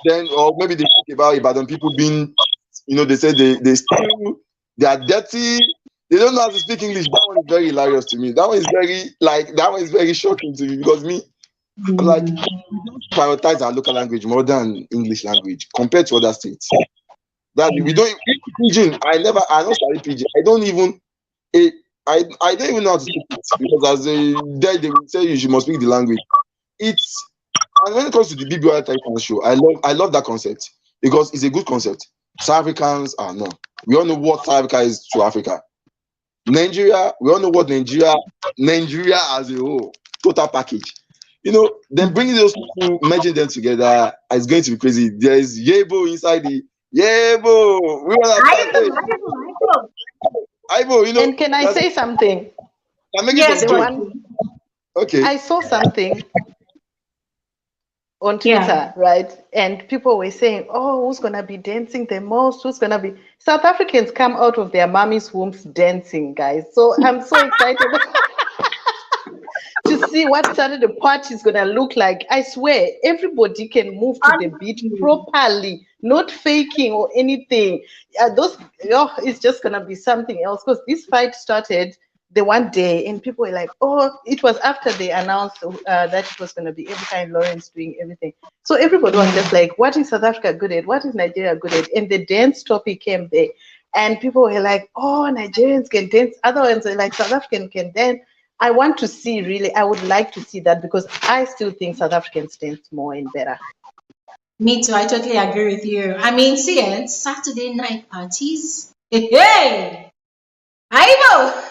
then or maybe they talk about Ibadan people being, they say they steal, they are dirty, they don't know how to speak English. That one is very hilarious to me. That one is very shocking to me because me, I'm like, Mhm. prioritize our local language more than English language compared to other states. That we don't pidgin. I don't study pidgin. I don't even eh, I don't even know how to speak it because as they will tell you must speak the language. It's and when it comes to the BBI Titan show, I love that concept because it's a good concept. South Africans are no. We all know what South Africa is to Africa. Nigeria, we all know what Nigeria as a whole, total package. Then bringing those people, merging them together is going to be crazy. There's Yebo inside the Yebo. We all I understand. know, Hey, I know, I know. Ibo, And can I that's say something? I'm making Yes, some The jokes. one Fortune. Okay. I saw something on Yeah. Twitter, right? And people were saying, "Oh, who's gonna be dancing the most? Who's gonna be?" South Africans come out of their mommy's wombs dancing, guys. So I'm so excited to see what Saturday party is gonna look like. I swear, everybody can move to the beat Honestly. properly, not faking or anything. It's just gonna be something else because this fight started the one day, and people were like, "Oh, it was after they announced that it was gonna be Erica and Lawrence doing everything." So everybody was just like, "What is South Africa good at? What is Nigeria good at?" And the dance topic came there. And people were like, "Oh, Nigerians can dance." Other ones were like, "South African can dance." I want to see really, I would like to see that because I still think South Africans dance more and better. Me too. I totally agree with you. I mean, see it. Saturday night parties. Hey, hey. Aibo!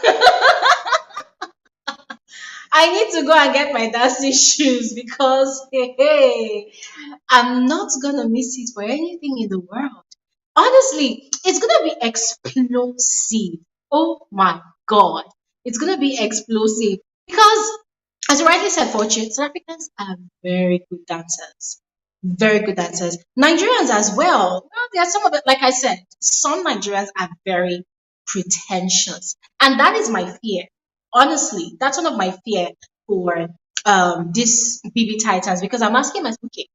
I need to go and get my dancing shoes because hey, I'm not gonna miss it for anything in the world. Honestly, it's gonna be explosive. Oh my god, it's gonna be explosive because, as you rightly said, Fortune, South Africans are very good dancers. Very good dancers. Nigerians as well. Well, there are some of it, like I said, some Nigerians are very pretentious. And that is my fear. Honestly, that's one of my fear for this BB Titans because I'm asking myself, okay,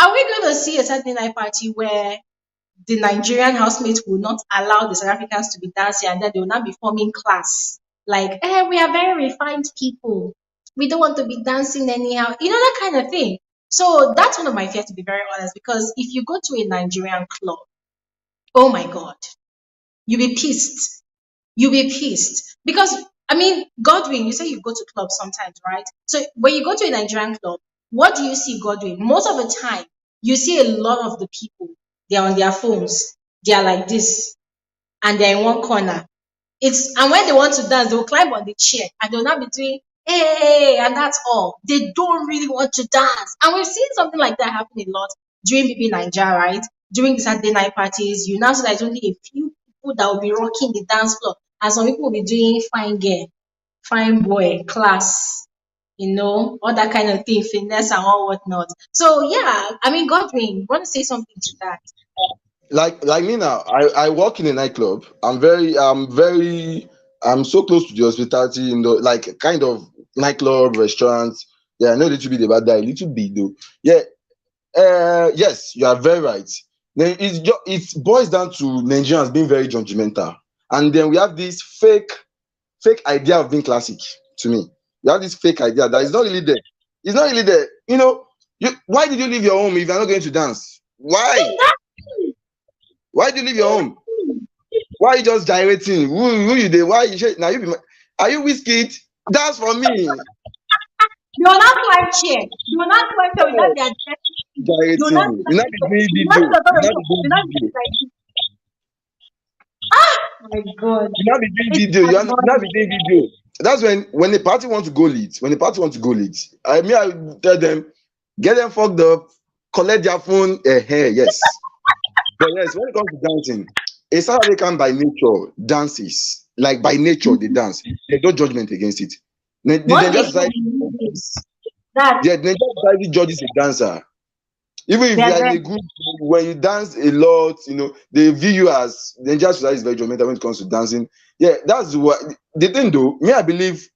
are we going to see a Saturday night party where the Nigerian housemates will not allow the South Africans to be dancing, and then they will not be forming class. Like, we are very refined people. We don't want to be dancing anyhow. That kind of thing. So that's one of my fears, to be very honest, because if you go to a Nigerian club, oh my God, you'll be pissed. You'll be pissed. Because, I mean, Godwin, you say you go to clubs sometimes, right? So when you go to a Nigerian club, what do you see Godwin? Most of the time, you see a lot of the people, they're on their phones. They are like this, and they're in one corner. And when they want to dance, they'll climb on the chair and they'll not be doing hey, and that's all. They don't really want to dance. And we've seen something like that happen a lot during BB Nigeria, right? During the Saturday night parties, you now see that it's only a few people that will be rocking the dance floor, and some people will be doing fine girl, fine boy, class, all that kind of thing, finesse and all whatnot. So yeah, I mean, Godwin, want to say something to that? Like me now, I work in a nightclub. I'm so close to the hospitality, like kind of nightclub restaurants. Yeah, I know a little bit about that, a little bit though. Yeah, yes, you are very right. Then it boils down to Nigerians being very judgmental, and then we have this fake idea of being classic. To me, we have this fake idea that is not really there. It's not really there. Why did you leave your home if you're not going to dance? Why? Exactly. Why do you leave your home? Why are you just gyrating? Who you there? Why are you now? Are you whiskey? That's for me. You will not climb chair. You will not climb chair without their dress. You will not Gyrating. You climb not be chair. doing You will not video. sit on You the not floor. be You doing will not be video. like this. Ah, my God. You not be doing It's video. not You not God. be doing video. That's when the party want to go lead. When the party want to go lead, I tell them, get them fucked up, collect their phone. Yes. But yes, when it comes to dancing, a South African by nature dances. Like by nature, they dance. There's no judgment against it. The What Nigerian they call society music. judges, That yeah, the Nigerian society judges a dancer. Even if they you are are in very a group, when you dance a lot, they view you as the Nigerian society is very judgmental when it comes to dancing. Yeah, that's what the thing though. Me, I believe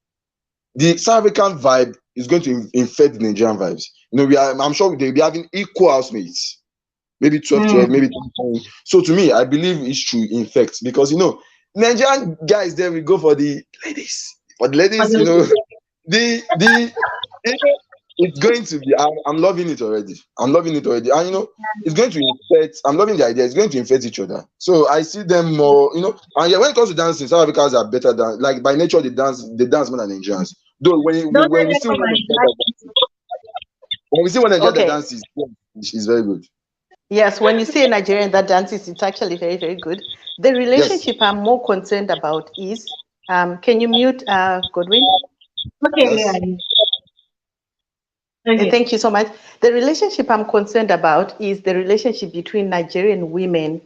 the South African vibe is going to infect the Nigerian vibes. I'm sure they'll be having equal housemates, maybe 12, 12, mm, maybe 10. So to me, I believe it's true infect because Nigerian guys then we go for the ladies. For the for ladies, those. the it's going to be I'm loving it already. I'm loving it already. And it's going to infect. I'm loving the idea. It's going to infect each other. So I see them more, and yeah, when it comes to dancing, South Africans are better than like by nature they dance more than Nigerians. Though Don't when let we them see come one and Nigerian drag that you. dances, when we see one Nigerian that Okay. dances, yeah, it's very good. Yes, when you see a Nigerian that dances, it's actually very, very good. The Yes, relationship I'm more concerned about is, can you mute Godwin? Okay, yes. yeah. Okay. Thank you so much. The relationship I'm concerned about is the relationship between Nigerian women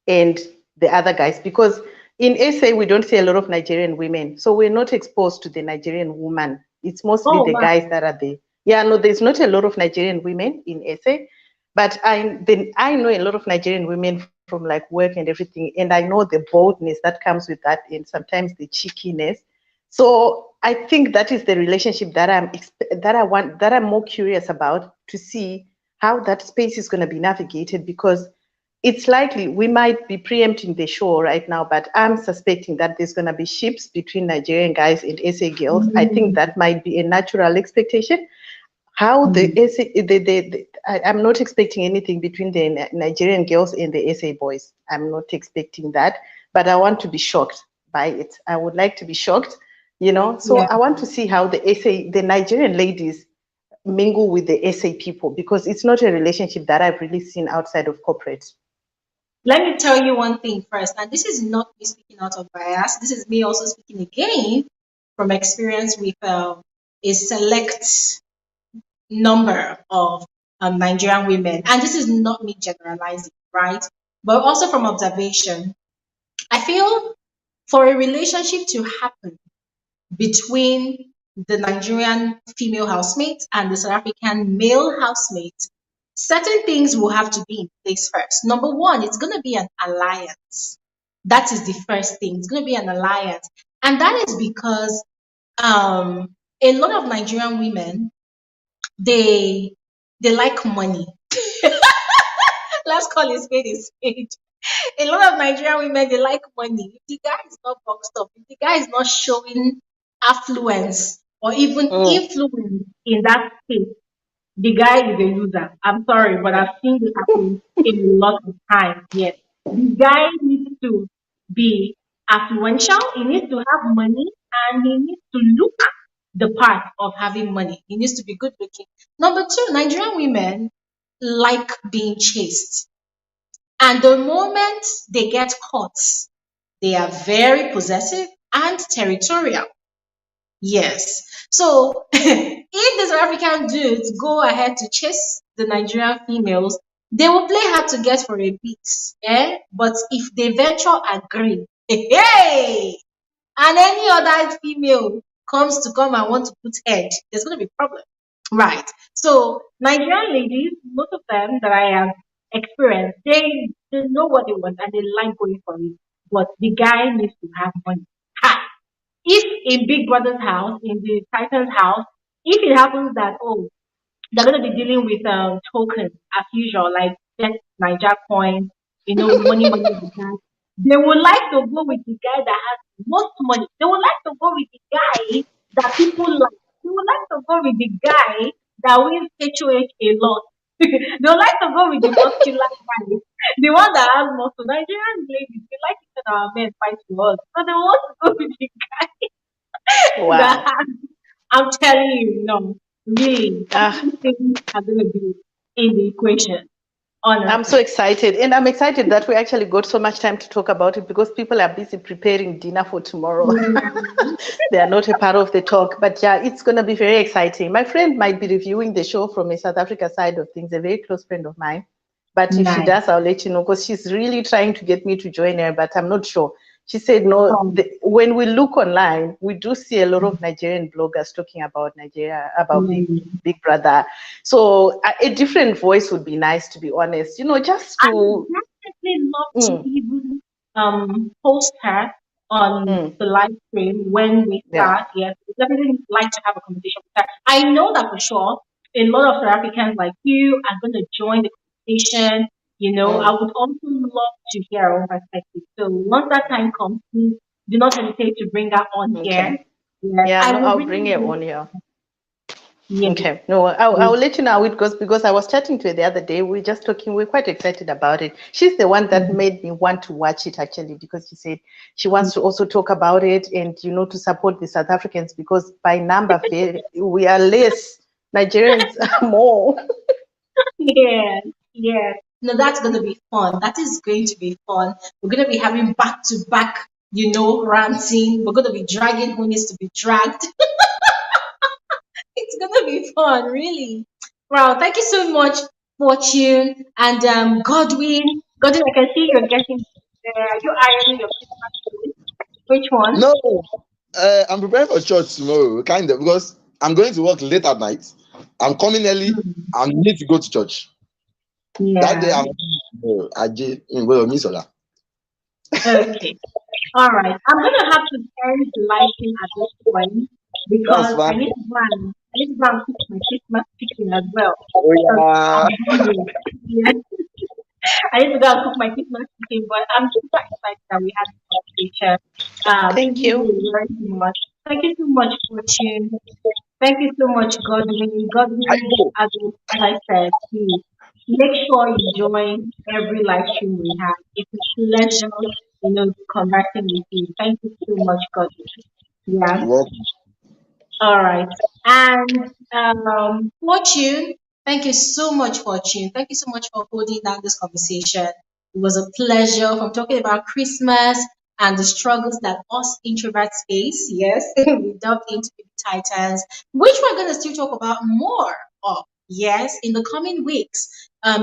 and the other guys, because in SA we don't see a lot of Nigerian women, so we're not exposed to the Nigerian woman. It's mostly Oh the wow. guys that are there. Yeah, no, there's not a lot of Nigerian women in SA, but I know a lot of Nigerian women from like work and everything, and I know the boldness that comes with that, and sometimes the cheekiness. So I think that is the relationship that I'm more curious about, to see how that space is going to be navigated, because it's likely we might be preempting the show right now, but I'm suspecting that there's going to be ships between Nigerian guys and SA girls. I think Mm, that might be a natural expectation. How the mm. SA, I'm not expecting anything between the Nigerian girls and the SA boys. I'm not expecting that, but I want to be shocked by it. I would like to be shocked, So Yeah. I want to see how the Nigerian ladies mingle with the SA people, because it's not a relationship that I've really seen outside of corporate. Let me tell you one thing first, and this is not me speaking out of bias. This is me also speaking again from experience with a select number of Nigerian women, and this is not me generalizing, right? But also from observation, I feel for a relationship to happen between the Nigerian female housemate and the South African male housemate, certain things will have to be in place first. Number one, it's going to be an alliance. That is the first thing. It's going to be an alliance. And that is because a lot of Nigerian women, they like money. Let's call it spade a spade. A lot of Nigerian women, they like money. If the guy is not boxed up, if the guy is not showing affluence or even Mm. influence in that space, the guy is a loser. I'm sorry, but I've seen this happen a lot of times. Yes. The guy needs to be affluential, he needs to have money, and he needs to look the part of having money. He needs to be good looking. Number two, Nigerian women like being chased. And the moment they get caught, they are very possessive and territorial. Yes. So if the South African dudes go ahead to chase the Nigerian females, they will play hard to get for a bit. Eh? But if they venture agree, hey, and any other female comes to come and want to put head, there's going to be problem. Right. So Nigerian ladies, most of them that I have experienced, they know what they want and they like going for it. But the guy needs to have money. Ha! If in Big Brother's house, in the Titan's house, if it happens that they're going to be dealing with tokens as usual, like just Niger coins, money like that. They would like to go with the guy that has most money. They would like to go with the guy that people like. They would like to go with the guy that wins HOH a lot. They would like to go with the muscular guy, the one that has muscle. Nigerian ladies, they like it when our men fight for us. So they want to go with the guy that Wow. has, I'm telling you, no, really, Ah, certain things are going to be in the equation, I'm so honestly. excited. And I'm excited that we actually got so much time to talk about it because people are busy preparing dinner for tomorrow. Mm, They are not a part of the talk. But yeah, it's going to be very exciting. My friend might be reviewing the show from a South Africa side of things, a very close friend of mine. But if she nice. does, I'll let you know because she's really trying to get me to join her, but I'm not sure. She said, no, Um, when we look online, we do see a lot of Nigerian bloggers talking about Nigeria, about mm. Big Brother. So a different voice would be nice, to be honest, just I would to, definitely love to mm, even post her on mm, the live stream when we yeah, start. Yes, I definitely like to have a conversation with her. I know that for sure. A lot of South Africans like you are going to join the conversation. I mm, would also love to hear her own perspective. So once that time comes, please do not hesitate to bring her on here. okay. Yes, Yeah, I no, will I'll really, bring it really, on here. yes, Okay. No, I'll yes. let you know how it goes because I was chatting to her the other day. We are just talking. We're quite excited about it. She's the one that made me want to watch it actually because she said she wants to also talk about it and to support the South Africans because by number we are less. Nigerians are more. Yes, yes. No, that's going to be fun. That is going to be fun. We're going to be having back to back, ranting. We're going to be dragging who needs to be dragged. It's going to be fun, really. Wow, thank you so much, Fortune and Godwin. Godwin, I can see you're getting there. Are you ironing your Christmas clothes? Which one? No, I'm preparing for church tomorrow, kind of, because I'm going to work late at night. I'm coming early. Hmm. I need to go to church. That day, Yeah. in well, Miss Ola. Okay. All right. I'm gonna have to end the live stream at this point That's because fine. I need to go and cook my Christmas chicken as well. Oh, Because yeah. I'm hungry. Yeah. I need to go and cook my Christmas chicken, but I'm super excited that we had this conversation. Thank Really, you. really very much. Thank you so much, Fortune. Thank you so much, Godwin. I Godwin, go. as I said, please make sure you join every live stream we have. It's a pleasure, conversing with you. Thank you so much, Godwin. Yeah. You work. All right. And Fortune, thank you so much, Fortune. Thank you so much for holding down this conversation. It was a pleasure from talking about Christmas and the struggles that us introverts face. Yes, we delved into the Titans, which we're going to still talk about more of. Yes, in the coming weeks,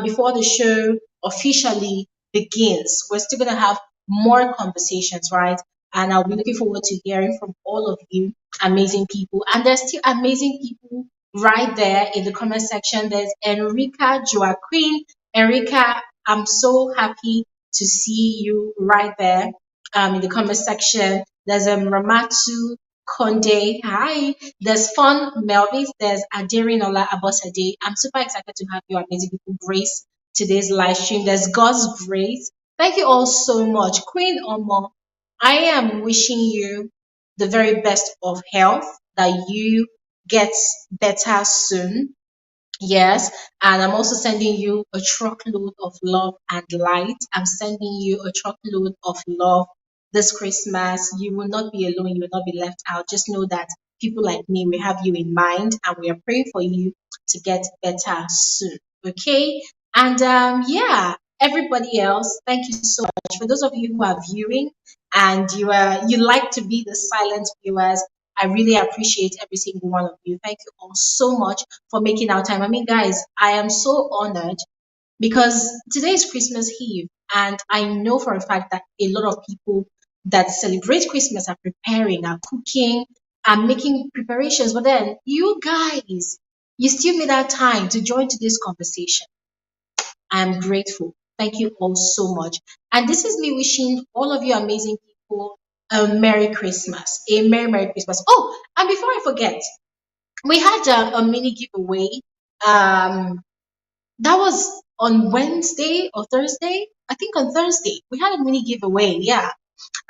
before the show officially begins, we're still going to have more conversations, right? And I'll be looking forward to hearing from all of you amazing people. And there's still amazing people right there in the comment section. There's Enrica Joaquin. Enrica, I'm so happy to see you right there in the comment section. There's Ramatu Konde. Hi. There's Fun Melvis. There's Aderinola Abosade. I'm super excited to have you amazing people grace today's live stream. There's God's Grace. Thank you all so much. Queen Omo, I am wishing you the very best of health, that you get better soon. Yes, and I'm also sending you a truckload of love and light. I'm sending you a truckload of love this Christmas. You will not be alone. You will not be left out. Just know that people like me, we have you in mind and we are praying for you to get better soon. Okay? And yeah, everybody else, thank you so much. For those of you who are viewing and you like to be the silent viewers, I really appreciate every single one of you. Thank you all so much for making our time. I mean, guys, I am so honored because today is Christmas Eve, and I know for a fact that a lot of people that celebrate Christmas are preparing, are cooking, are making preparations. But then, you guys, you still made that time to join today's conversation. I am grateful. Thank you all so much. And this is me wishing all of you amazing people a Merry Christmas, a Merry Christmas. Oh, and before I forget, we had a mini giveaway. Um, that was on Wednesday or Thursday. I think on Thursday we had a mini giveaway. Yeah,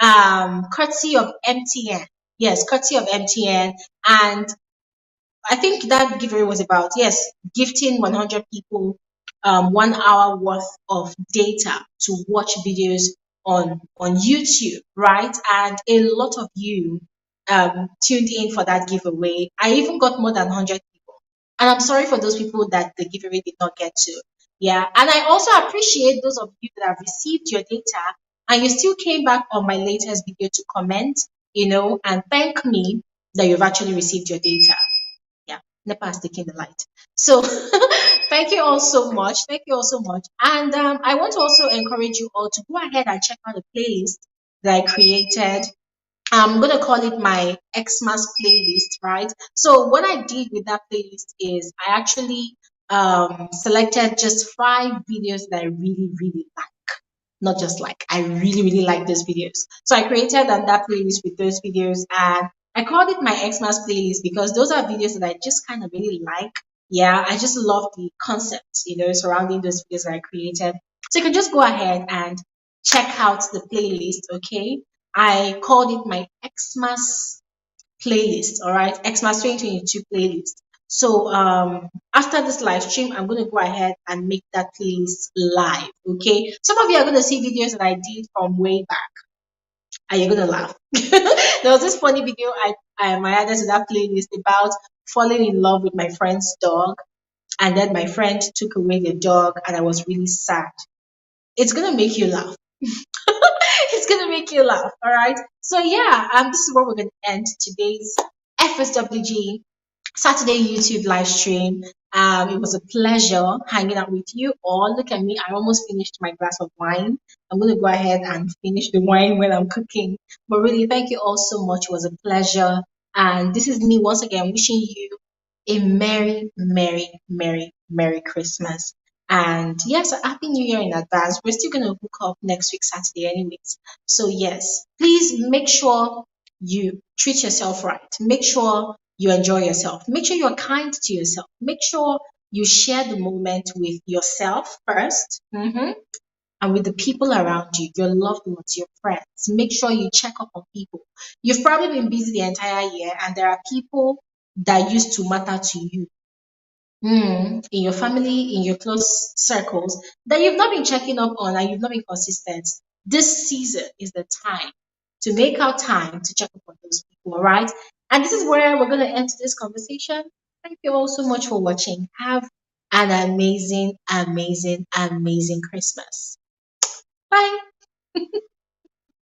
courtesy of MTN. Yes, courtesy of MTN, and I think that giveaway was about, yes, gifting 100 people 1 hour worth of data to watch videos on YouTube, right? And a lot of you tuned in for that giveaway. I even got more than 100 people, and I'm sorry for those people that the giveaway did not get to. Yeah, and I also appreciate those of you that have received your data and you still came back on my latest video to comment, and thank me that you've actually received your data. Yeah, NEPA has taken the light. So thank you all so much. Thank you all so much. And I want to also encourage you all to go ahead and check out the playlist that I created. I'm gonna call it my Xmas playlist, right? So what I did with that playlist is I actually selected just 5 videos that I really, really like. Not just like, I really, really like those videos. So I created that playlist with those videos, and I called it my Xmas playlist because those are videos that I just kind of really like. Yeah, I just love the concepts, surrounding those videos that I created. So you can just go ahead and check out the playlist, okay? I called it my Xmas playlist, all right? Xmas 2022 playlist. So after this live stream, I'm going to go ahead and make that playlist live, okay? Some of you are going to see videos that I did from way back, and you're going to laugh. There was this funny video I added to that playlist about falling in love with my friend's dog, and then my friend took away the dog, and I was really sad. It's going to make you laugh. It's gonna make you laugh, all right? So yeah, this is where we're gonna end today's FSWG Saturday YouTube live stream. It was a pleasure hanging out with you all. Look at me, I almost finished my glass of wine. I'm gonna go ahead and finish the wine when I'm cooking. But really, thank you all so much. It was a pleasure. And this is me once again wishing you a merry, merry, merry, merry Christmas. And yes, a happy new year in advance. We're still gonna hook up next week, Saturday, anyways. So yes, please make sure you treat yourself right. Make sure you enjoy yourself. Make sure you're kind to yourself. Make sure you share the moment with yourself 1st, and with the people around you, your loved ones, your friends. Make sure you check up on people. You've probably been busy the entire year, and there are people that used to matter to you, in your family, in your close circles, that you've not been checking up on and you've not been consistent. This season is the time to make out time to check up on those people, all right? And this is where we're going to end this conversation. Thank you all so much for watching. Have an amazing, amazing, amazing Christmas. Bye.